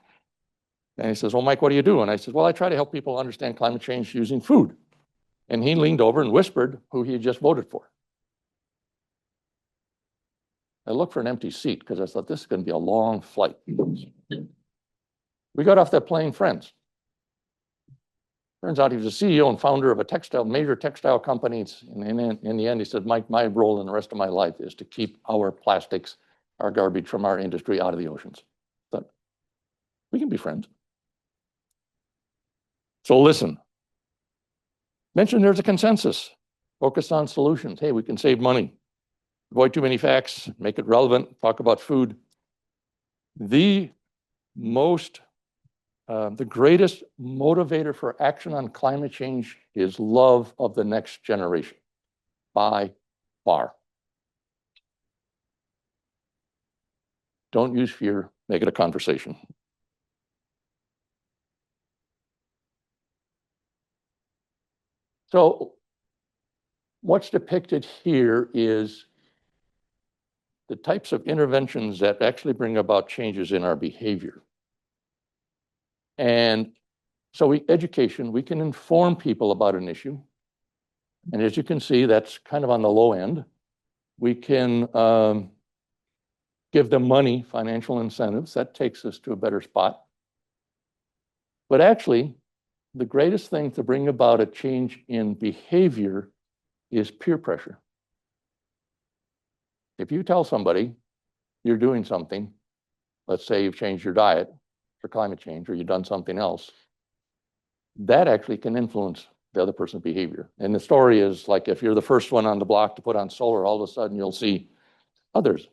and he says, "Well, Mike, what do you do?" And I said, "Well, I try to help people understand climate change using food." And he leaned over and whispered who he had just voted for. I looked for an empty seat because I thought this is going to be a long flight. We got off that plane friends. Turns out he was the CEO and founder of a major textile company. And in the end, he said, "Mike, my role in the rest of my life is to keep our plastics, our garbage from our industry out of the oceans." But we can be friends. So listen. Mention there's a consensus. Focus on solutions. Hey, we can save money. Avoid too many facts. Make it relevant. Talk about food. The greatest motivator for action on climate change is love of the next generation, by far. Don't use fear, make it a conversation. So what's depicted here is the types of interventions that actually bring about changes in our behavior. And so education, we can inform people about an issue. And as you can see, that's kind of on the low end. We can give them money, financial incentives. That takes us to a better spot. But actually, the greatest thing to bring about a change in behavior is peer pressure. If you tell somebody you're doing something, let's say you've changed your diet for climate change or you've done something else, that actually can influence the other person's behavior. And the story is like if you're the first one on the block to put on solar, all of a sudden you'll see others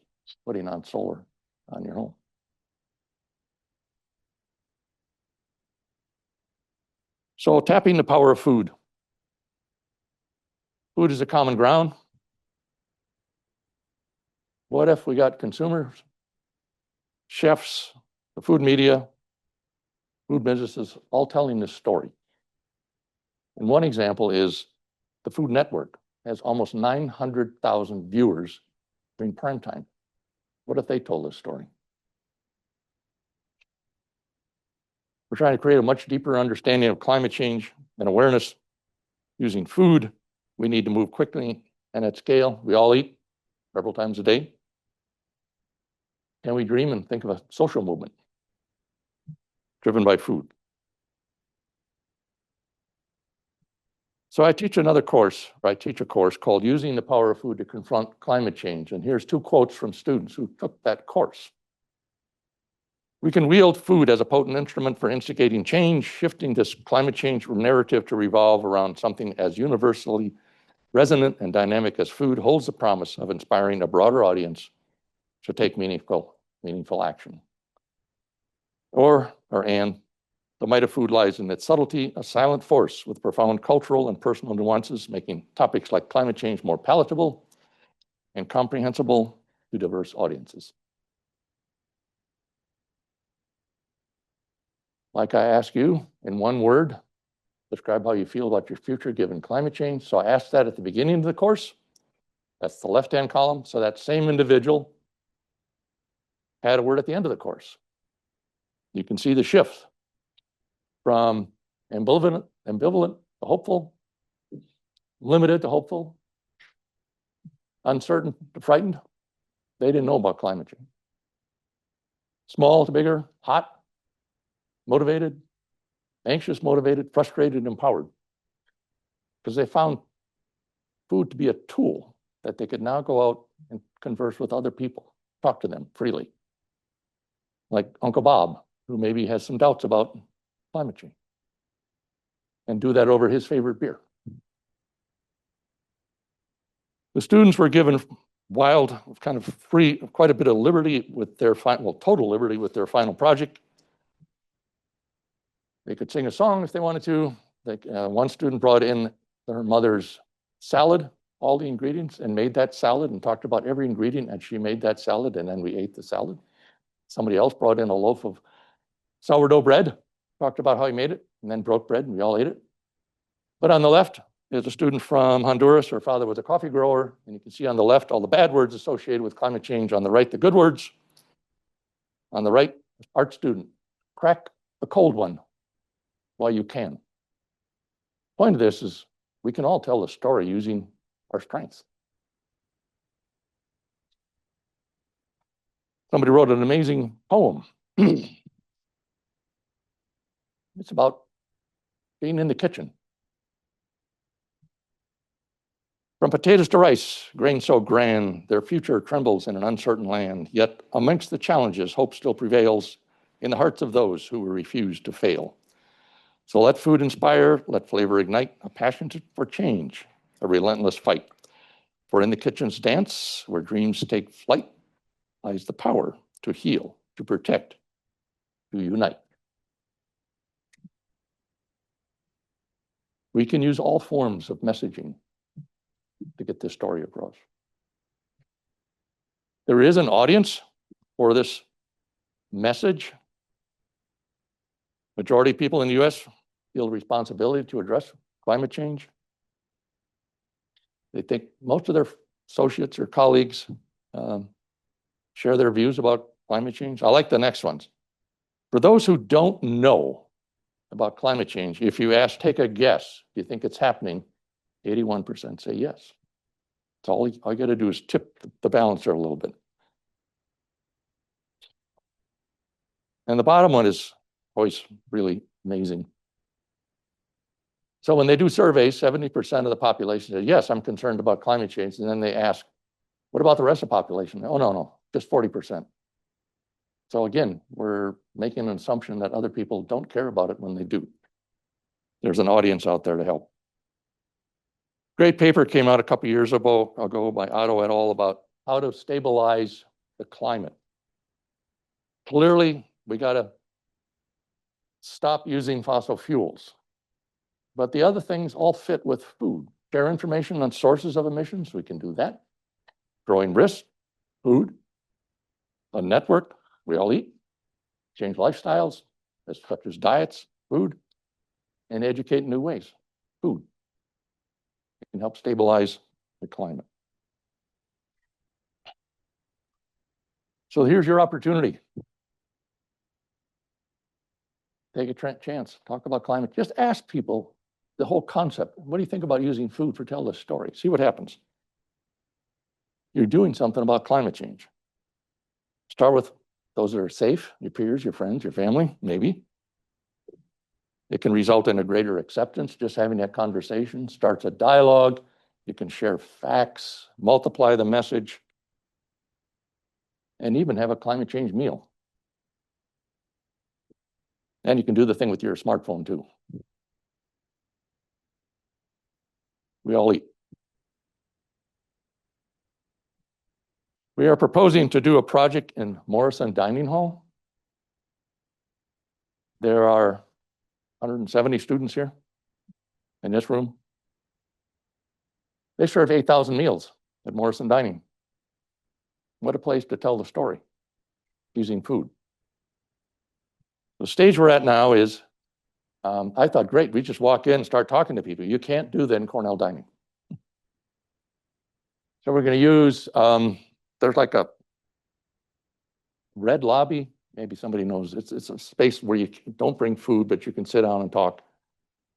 putting on solar on your home. So tapping the power of food. Food is a common ground. What if we got consumers, chefs, the food media, food businesses all telling this story? And one example is the Food Network has almost 900,000 viewers during prime time. What if they told this story? We're trying to create a much deeper understanding of climate change and awareness using food. We need to move quickly and at scale. We all eat several times a day. Can we dream and think of a social movement driven by food? So I teach a course called Using the Power of Food to Confront Climate Change. And here's 2 quotes from students who took that course. We can wield food as a potent instrument for instigating change, shifting this climate change narrative to revolve around something as universally resonant and dynamic as food holds the promise of inspiring a broader audience to take meaningful action. And the might of food lies in its subtlety, a silent force with profound cultural and personal nuances, making topics like climate change more palatable and comprehensible to diverse audiences. Like I ask you, in one word, describe how you feel about your future given climate change. So I asked that at the beginning of the course. That's the left-hand column. So that same individual had a word at the end of the course. You can see the shift from ambivalent to hopeful, limited to hopeful, uncertain to frightened. They didn't know about climate change. Small to bigger, hot, motivated, anxious, motivated, frustrated, empowered. Because they found food to be a tool that they could now go out and converse with other people, talk to them freely. Like Uncle Bob, who maybe has some doubts about climate change, and do that over his favorite beer. The students were given wild, kind of free, quite a bit of liberty with their total liberty with their final project. They could sing a song if they wanted to. One student brought in her mother's salad, all the ingredients, and made that salad and talked about every ingredient, and she made that salad, and then we ate the salad. Somebody else brought in a loaf of sourdough bread, talked about how he made it, and then broke bread, and we all ate it. But on the left is a student from Honduras. Her father was a coffee grower, and you can see on the left all the bad words associated with climate change. On the right, the good words. On the right, art student, crack the cold one while you can. Point of this is we can all tell the story using our strengths. Somebody wrote an amazing poem. It's about being in the kitchen. From potatoes to rice, grain so grand, their future trembles in an uncertain land. Yet amongst the challenges, hope still prevails in the hearts of those who refuse to fail. So let food inspire, let flavor ignite, a passion for change, a relentless fight. For in the kitchen's dance, where dreams take flight, lies the power to heal, to protect, to unite. We can use all forms of messaging to get this story across. There is an audience for this message. Majority of people in the US feel responsibility to address climate change. They think most of their associates or colleagues share their views about climate change. I like the next ones. For those who don't know about climate change, if you ask, take a guess, do you think it's happening? 81% say yes. So all you got to do is tip the balancer a little bit. And the bottom one is always really amazing. So when they do surveys, 70% of the population says, yes, I'm concerned about climate change. And then they ask, what about the rest of the population? Oh, no, just 40%. So again, we're making an assumption that other people don't care about it when they do. There's an audience out there to help. Great paper came out a couple years ago by Otto et al. About how to stabilize the climate. Clearly, we got to stop using fossil fuels. But the other things all fit with food. Share information on sources of emissions, we can do that. Growing risk, food, a network, we all eat, change lifestyles, such as diets, food, and educate in new ways, food. It can help stabilize the climate. So here's your opportunity. Take a chance, talk about climate. Just ask people the whole concept. What do you think about using food for tell this story? See what happens. You're doing something about climate change. Start with those that are safe, your peers, your friends, your family, maybe. It can result in a greater acceptance. Just having that conversation starts a dialogue. You can share facts, multiply the message, and even have a climate change meal. And you can do the thing with your smartphone too. We all eat. We are proposing to do a project in Morrison Dining Hall. There are 170 students here in this room. They serve 8,000 meals at Morrison Dining. What a place to tell the story using food. The stage we're at now is, I thought, great, we just walk in and start talking to people. You can't do that in Cornell Dining. So we're going to use, there's like a red lobby. Maybe somebody knows. It's a space where you don't bring food, but you can sit down and talk.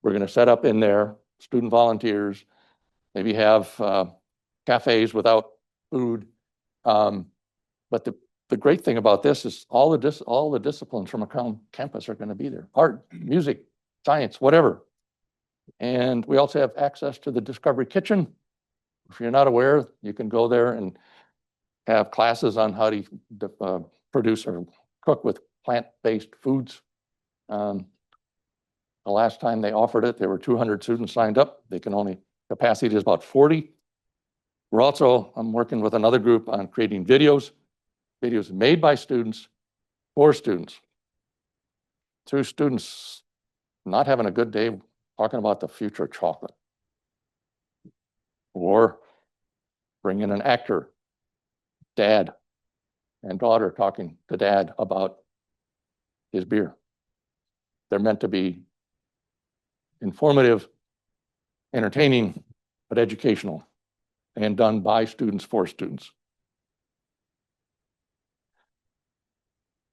We're going to set up in there, student volunteers, maybe have cafes without food. But the great thing about this is all the disciplines from around campus are going to be there. Art, music, science, whatever. And we also have access to the Discovery Kitchen. If you're not aware, you can go there and have classes on how to produce or cook with plant-based foods. The last time they offered it, there were 200 students signed up. Capacity is about 40. I'm working with another group on creating videos made by students for students. Two students not having a good day talking about the future of chocolate. Or bring in an actor, dad and daughter talking to dad about his beer. They're meant to be informative, entertaining, but educational, and done by students for students.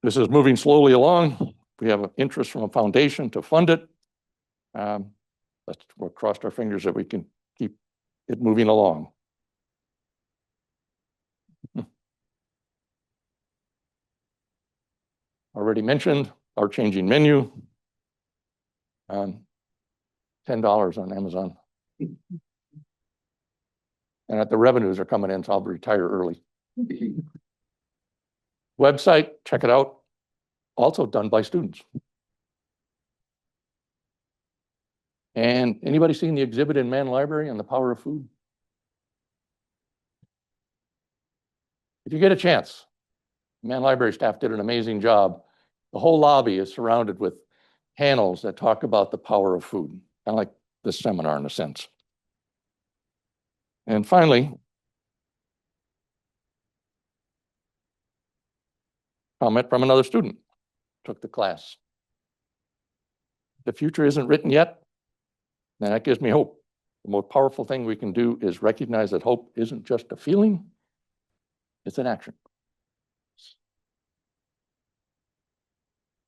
This is moving slowly along. We have an interest from a foundation to fund it. We'll cross our fingers that we can keep it moving along. Already mentioned our changing menu. $10 on Amazon. And the revenues are coming in, so I'll retire early. Website, check it out. Also done by students. And anybody seen the exhibit in Mann Library on the power of food? If you get a chance, Mann Library staff did an amazing job. The whole lobby is surrounded with panels that talk about the power of food, kind of like this seminar in a sense. And finally, comment from another student, took the class. The future isn't written yet, and that gives me hope. The most powerful thing we can do is recognize that hope isn't just a feeling, it's an action.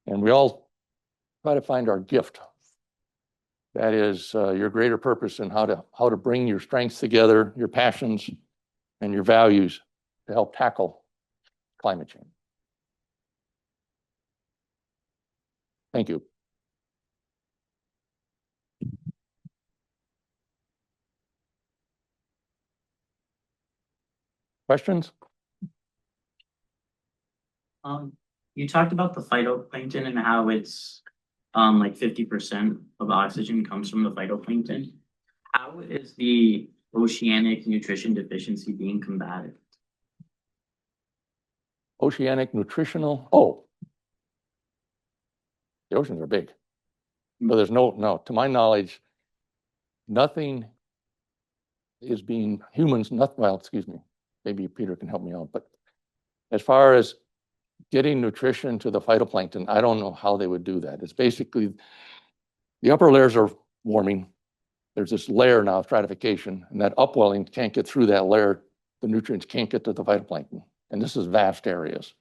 And we all try to find our gift. That is your greater purpose and how to bring your strengths together, your passions and your values to help tackle climate change. Thank you. Questions? You talked about the phytoplankton and how it's like 50% of oxygen comes from the phytoplankton. How is the oceanic nutrition deficiency being combated? Oceanic nutritional, the oceans are big. But there's no, to my knowledge, nothing is being, well, excuse me, maybe Peter can help me out, but As far as getting nutrition to the phytoplankton, I don't know how they would do that. It's basically the upper layers are warming. There's this layer now of stratification, and that upwelling can't get through that layer. The nutrients can't get to the phytoplankton, and this is vast areas.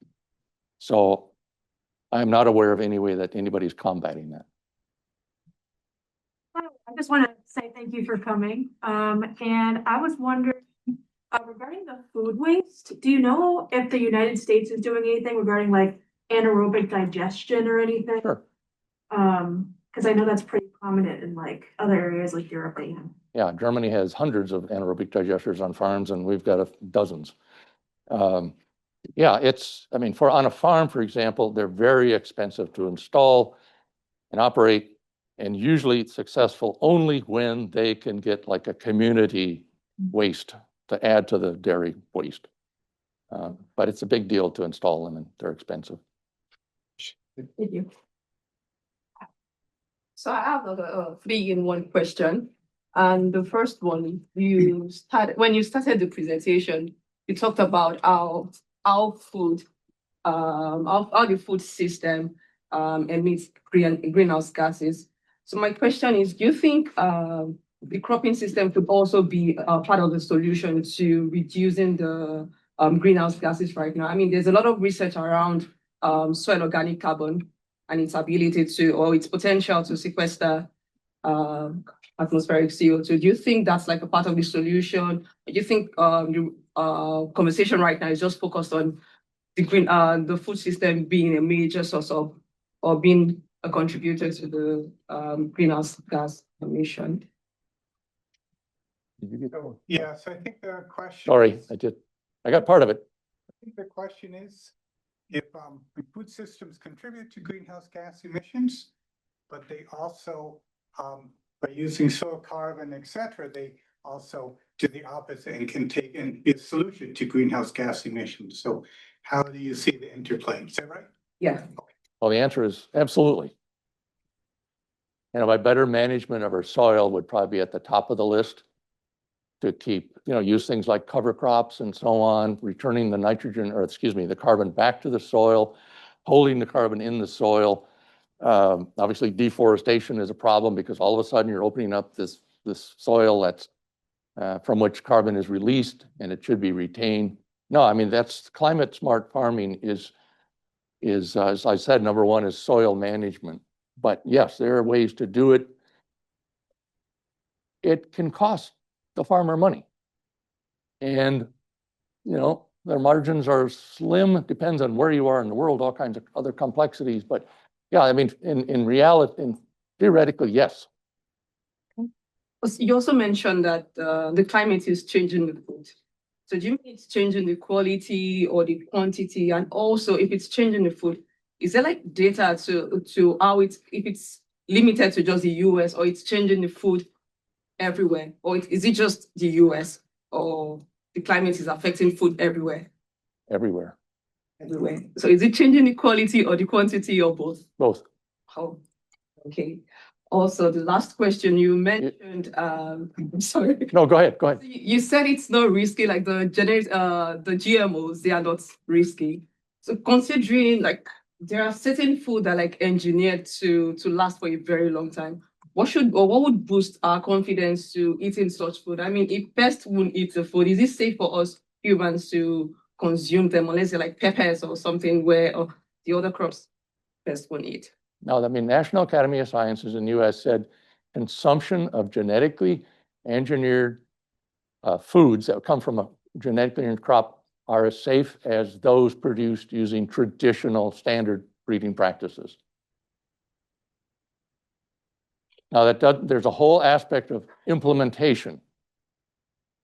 So I'm not aware of any way that anybody's combating that. I just want to say thank you for coming. And I was wondering, regarding the food waste, do you know if the United States is doing anything regarding like anaerobic digestion or anything? Sure. Because I know that's pretty prominent in like other areas like Europe. Yeah, Germany has hundreds of anaerobic digesters on farms, and we've got dozens. Yeah, I mean, on a farm, for example, they're very expensive to install and operate, and usually successful only when they can get like a community waste to add to the dairy waste. But it's a big deal to install them, and they're expensive. Thank you. So I have a 3-in-1 question. And the first one, when you started the presentation, you talked about how the food system emits greenhouse gases. So my question is, do you think the cropping system could also be part of the solution to reducing the greenhouse gases right now? I mean, there's a lot of research around soil organic carbon and its ability to, or its potential to sequester atmospheric CO2. Do you think that's like a part of the solution? Do you think the conversation right now is just focused on the food system being a major source of, or being a contributor to the greenhouse gas emission? Did you get that one? Yeah, so I think the question. Sorry, is- I got part of it. I think the question is, if food systems contribute to greenhouse gas emissions, but they also, by using soil carbon, et cetera, they also do the opposite and can take and be a solution to greenhouse gas emissions. So how do you see the interplay? Is that right? Yeah. Well, the answer is absolutely. And by better management of our soil would probably be at the top of the list to keep, use things like cover crops and so on, returning the nitrogen, or excuse me, the carbon back to the soil, holding the carbon in the soil. Obviously, deforestation is a problem because all of a sudden you're opening up this soil that's from which carbon is released, and it should be retained. No, I mean, that's climate smart farming is as I said, number one is soil management. But yes, there are ways to do it. It can cost the farmer money. And, their margins are slim, depends on where you are in the world, all kinds of other complexities. But yeah, I mean, in reality, theoretically, yes. You also mentioned that the climate is changing the food. So do you mean it's changing the quality or the quantity? And also, if it's changing the food, is there like data to how if it's limited to just the US, or it's changing the food everywhere? Or is it just the US, or the climate is affecting food everywhere? Everywhere. Everywhere. So is it changing the quality or the quantity, or both? Both. Oh, okay. Also, the last question you mentioned, I'm sorry. No, go ahead. You said it's not risky, like the GMOs, they are not risky. So considering like there are certain food that are like engineered to last for a very long time, what would boost our confidence to eating such food? I mean, if pests won't eat the food, is it safe for us humans to consume them unless they're like peppers or something where the other crops pests won't eat? No, I mean, National Academy of Sciences in the US said consumption of genetically engineered foods that come from a genetically engineered crop are as safe as those produced using traditional standard breeding practices. Now, there's a whole aspect of implementation.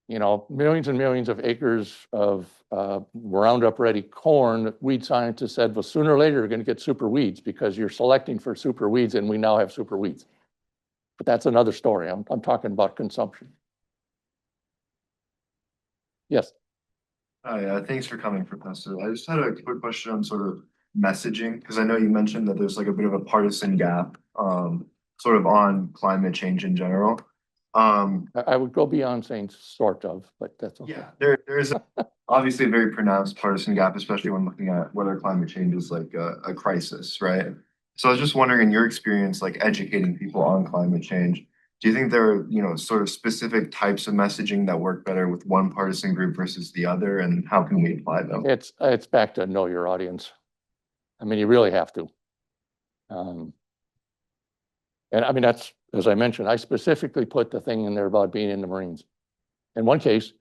Millions and millions of acres of Roundup Ready corn, weed scientists said, well, sooner or later you're going to get super weeds because you're selecting for super weeds, and we now have super weeds. But that's another story. I'm talking about consumption. Yes. Hi, thanks for coming, Professor. I just had a quick question on sort of messaging, because I know you mentioned that there's like a bit of a partisan gap, sort of on climate change in general. I would go beyond saying sort of, but that's okay. Yeah, there's obviously a very pronounced partisan gap, especially when looking at whether climate change is like a crisis, right? So I was just wondering, in your experience, like educating people on climate change, do you think there are, sort of specific types of messaging that work better with one partisan group versus the other, and how can we apply them? It's back to know your audience. I mean, you really have to. And I mean, that's, as I mentioned, I specifically put the thing in there about being in the Marines. In one case,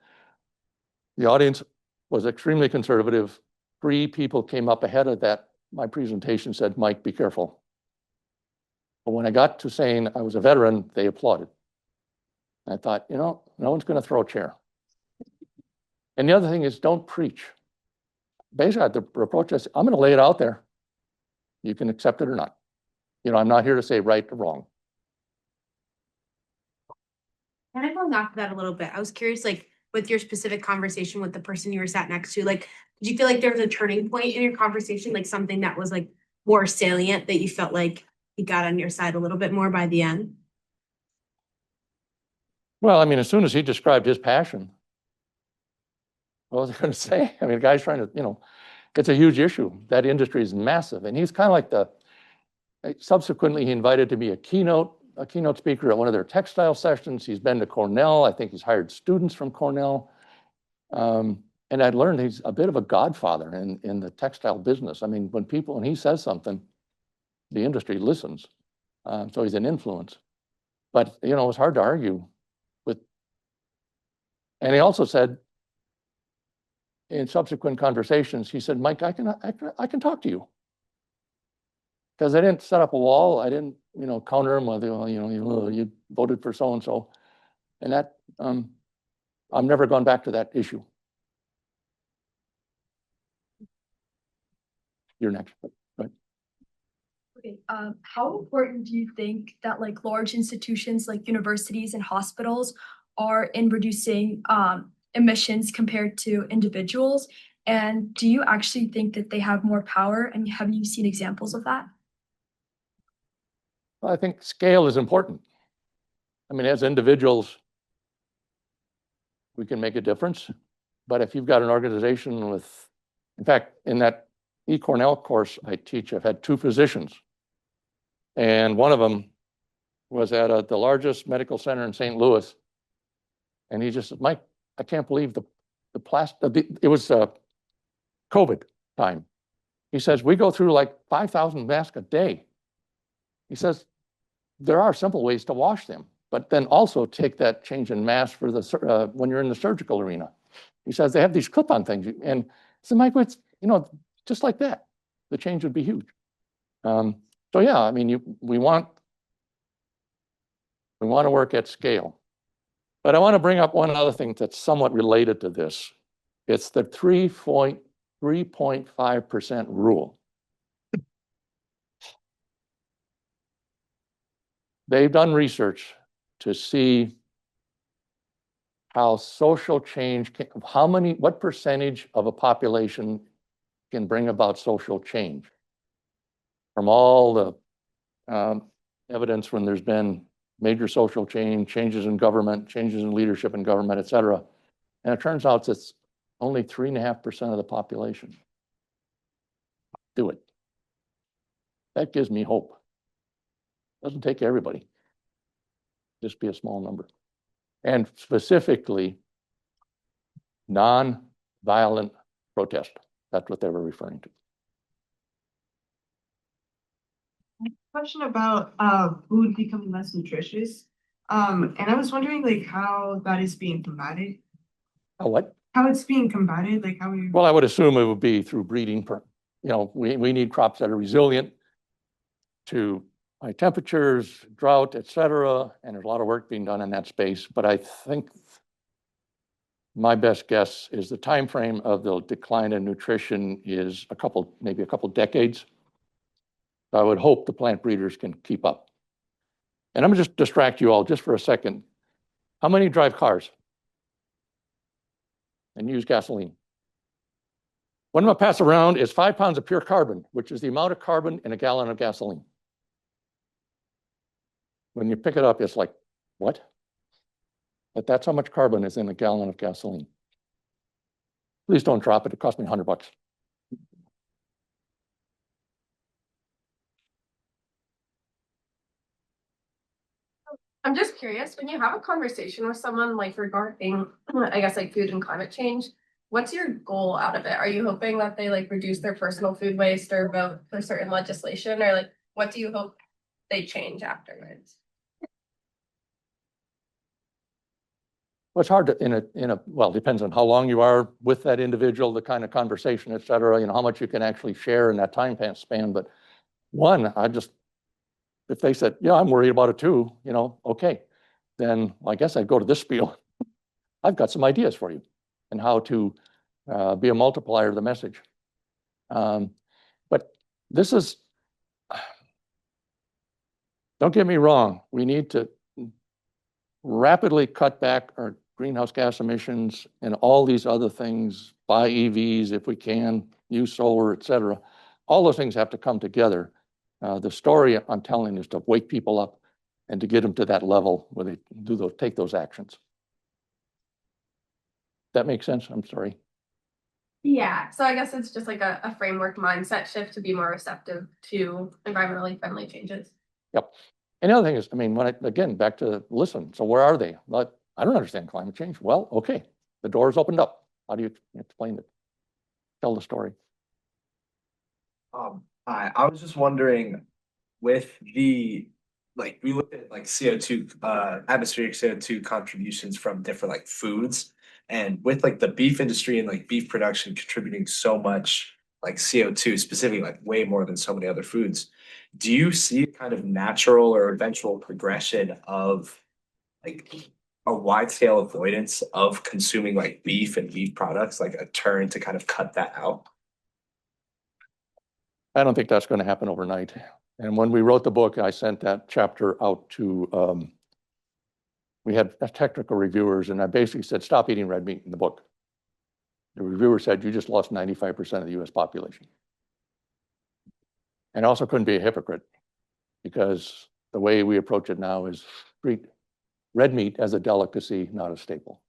the audience was extremely conservative. 3 people came up ahead of that. My presentation said, Mike, be careful. But when I got to saying I was a veteran, they applauded. I thought, no one's going to throw a chair. And the other thing is, don't preach. Basically, the approach is, I'm going to lay it out there. You can accept it or not. I'm not here to say right or wrong. Kind of going off of that a little bit, I was curious, like, with your specific conversation with the person you were sat next to, like, did you feel like there was a turning point in your conversation, like something that was like more salient that you felt like he got on your side a little bit more by the end? Well, I mean, as soon as he described his passion, what was I going to say? I mean, the guy's trying to, it's a huge issue. That industry is massive. And he's kind of like subsequently, he invited to be a keynote speaker at one of their textile sessions. He's been to Cornell. I think he's hired students from Cornell. And I learned he's a bit of a godfather in the textile business. I mean, when he says something, the industry listens. So he's an influence. But, it's hard to argue with. And he also said, in subsequent conversations, he said, Mike, I can talk to you. Because I didn't set up a wall. I didn't, counter him with, you voted for so-and-so. And that, I'm never gone back to that issue. You're next. Right. Okay, how important do you think that like large institutions like universities and hospitals are in reducing emissions compared to individuals? And do you actually think that they have more power? And have you seen examples of that? Well, I think scale is important. I mean, as individuals, we can make a difference. But if you've got an organization with, in fact, in that Cornell course I teach, I've had 2 physicians. And one of them was at the largest medical center in St. Louis. And he just said, Mike, I can't believe the plastic, it was COVID time. He says, we go through like 5,000 masks a day. He says, there are simple ways to wash them, but then also take that change in mask for the when you're in the surgical arena. He says, they have these clip-on things. And so Mike, it's, just like that, the change would be huge. So yeah, I mean, we want to work at scale. But I want to bring up one other thing that's somewhat related to this. It's the 3.5% rule. They've done research to see how social change, what percentage of a population can bring about social change. From all the evidence when there's been major social change, changes in government, changes in leadership in government, et cetera. And it turns out it's only 3.5% of the population. Do it. That gives me hope. Doesn't take everybody. Just be a small number. And specifically, non-violent protest. That's what they were referring to. Question about food becoming less nutritious. And I was wondering like how that is being combated. What? How it's being combated, like how we. Well, I would assume it would be through breeding. We need crops that are resilient to high temperatures, drought, et cetera. And there's a lot of work being done in that space. But I think my best guess is the time frame of the decline in nutrition is maybe a couple decades. I would hope the plant breeders can keep up. And I'm gonna just distract you all just for a second. How many drive cars and use gasoline? What I'm gonna pass around is 5 pounds of pure carbon, which is the amount of carbon in a gallon of gasoline. When you pick it up, it's like, what? But that's how much carbon is in a gallon of gasoline. Please don't drop it. It cost me $100. I'm just curious, when you have a conversation with someone like regarding, I guess, like food and climate change, what's your goal out of it? Are you hoping that they like reduce their personal food waste or vote for certain legislation, or like what do you hope they change afterwards? Well, it's hard to, well, it depends on how long you are with that individual, the kind of conversation, et cetera, how much you can actually share in that time span. But one, if they said, yeah, I'm worried about it too, okay, then I guess I'd go to this spiel. I've got some ideas for you and how to be a multiplier of the message. But this is, don't get me wrong, we need to rapidly cut back our greenhouse gas emissions and all these other things, buy EVs if we can, use solar, et cetera. All those things have to come together. The story I'm telling is to wake people up and to get them to that level where they take those actions. That makes sense? I'm sorry. Yeah, so I guess it's just like a framework mindset shift to be more receptive to environmentally friendly changes. Yep. And the other thing is, again, back to listen. So where are they? But I don't understand climate change. Well, okay, the door's opened up. How do you explain it? Tell the story. Hi, I was just wondering with we looked at like CO2, atmospheric CO2 contributions from different like foods, and with like the beef industry and like beef production contributing so much like CO2, specifically like way more than so many other foods. Do you see kind of natural or eventual progression of like a wide scale avoidance of consuming like beef and beef products, like a turn to kind of cut that out? I don't think that's going to happen overnight. And when we wrote the book, I sent that chapter out to, we had technical reviewers, and I basically said, stop eating red meat in the book. The reviewer said, you just lost 95% of the US population. And also couldn't be a hypocrite because the way we approach it now is treat red meat as a delicacy, not a staple.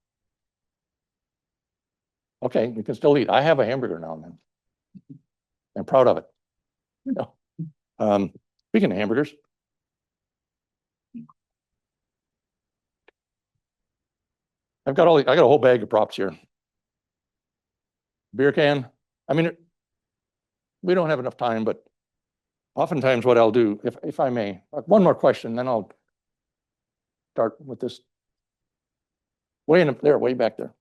Okay, you can still eat. I have a hamburger now and then. I'm proud of it. Speaking of hamburgers, I got a whole bag of props here. Beer can. We don't have enough time, but oftentimes what I'll do, if I may, one more question, then I'll start with this. Way back there.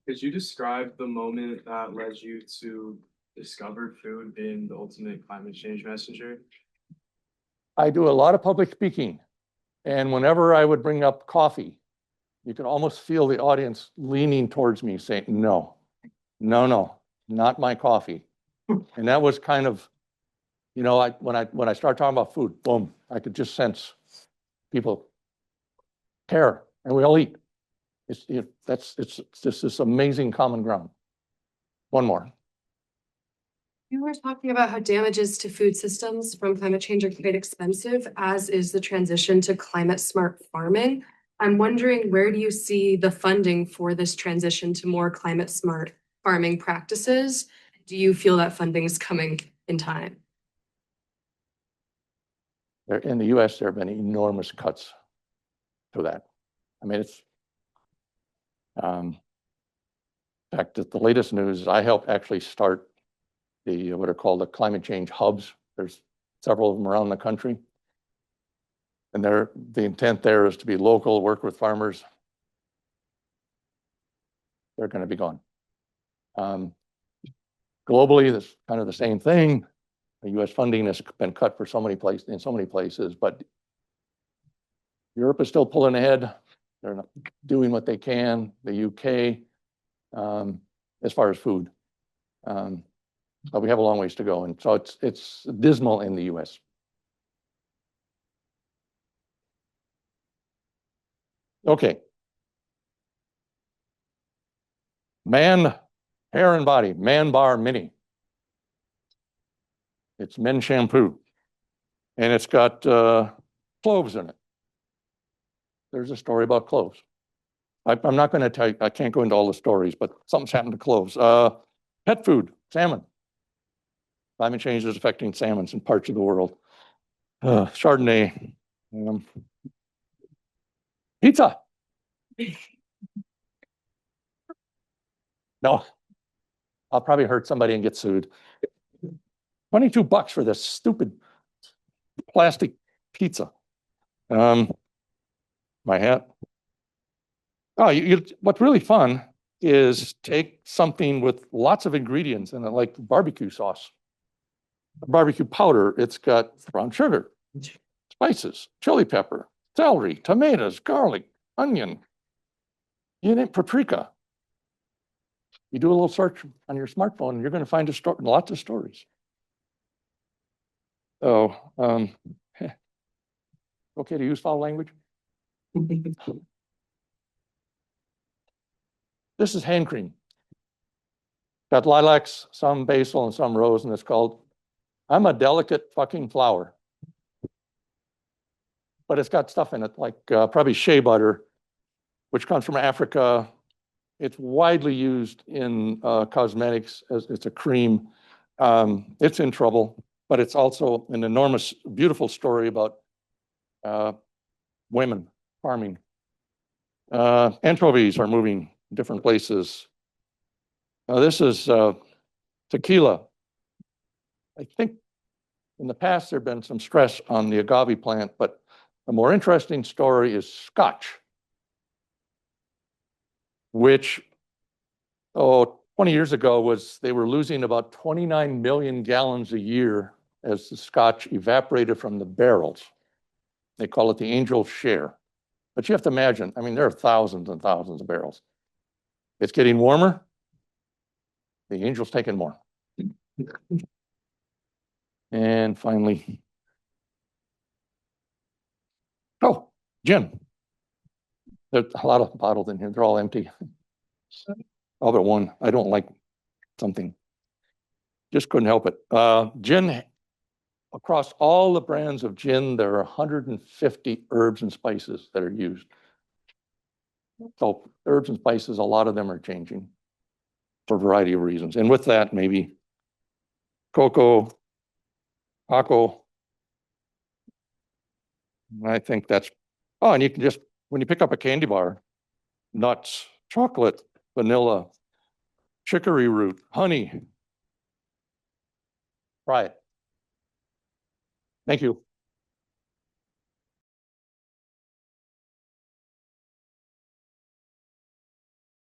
Could you describe the moment that led you to discover food being the ultimate climate change messenger? I do a lot of public speaking, and whenever I would bring up coffee, you could almost feel the audience leaning towards me saying, no, not my coffee. And that was kind of, when I start talking about food, boom, I could just sense people care, and we all eat. It's just this amazing common ground. One more. You were talking about how damages to food systems from climate change are quite expensive, as is the transition to climate smart farming. I'm wondering, where do you see the funding for this transition to more climate smart farming practices? Do you feel that funding is coming in time? In the US, there have been enormous cuts to that. It's, in fact, the latest news, I helped actually start what are called the climate change hubs. There's several of them around the country. And the intent there is to be local, work with farmers. They're going to be gone. Globally, that's kind of the same thing. The US funding has been cut for in so many places, but Europe is still pulling ahead. They're not doing what they can. The UK, as far as food. But we have a long ways to go. And so it's dismal in the US. Okay. Man, hair and body, Man Bar Mini. It's men's shampoo. And it's got cloves in it. There's a story about cloves. I'm not gonna tell you, I can't go into all the stories, but something's happened to close. Pet food, salmon. Climate change is affecting salmons in parts of the world. Chardonnay. Pizza. No, I'll probably hurt somebody and get sued. $22 for this stupid plastic pizza. My hat. Oh, what's really fun is take something with lots of ingredients in it, like barbecue sauce, barbecue powder. It's got brown sugar, spices, chili pepper, celery, tomatoes, garlic, onion, paprika. You do a little search on your smartphone, and you're going to find lots of stories. Oh, okay to use foul language? This is hand cream. Got lilacs, some basil, and some rose, and it's called I'm a Delicate Fucking Flower. But it's got stuff in it, like probably shea butter, which comes from Africa. It's widely used in cosmetics as it's a cream. It's in trouble, but it's also an enormous, beautiful story about women farming. Anchovies are moving different places. This is tequila. I think in the past there've been some stress on the agave plant, but the more interesting story is Scotch, which 20 years ago they were losing about 29 million gallons a year as the Scotch evaporated from the barrels. They call it the angel share. But you have to imagine, I mean, there are thousands and thousands of barrels. It's getting warmer. The angel's taking more. And finally, gin. There's a lot of bottles in here. They're all empty. All but one. I don't like something. Just couldn't help it. Gin, across all the brands of gin, there are 150 herbs and spices that are used. So herbs and spices, a lot of them are changing for a variety of reasons. And with that, maybe cocoa, I think that's, and you can just, when you pick up a candy bar, nuts, chocolate, vanilla, chicory root, honey. Try it. Thank you.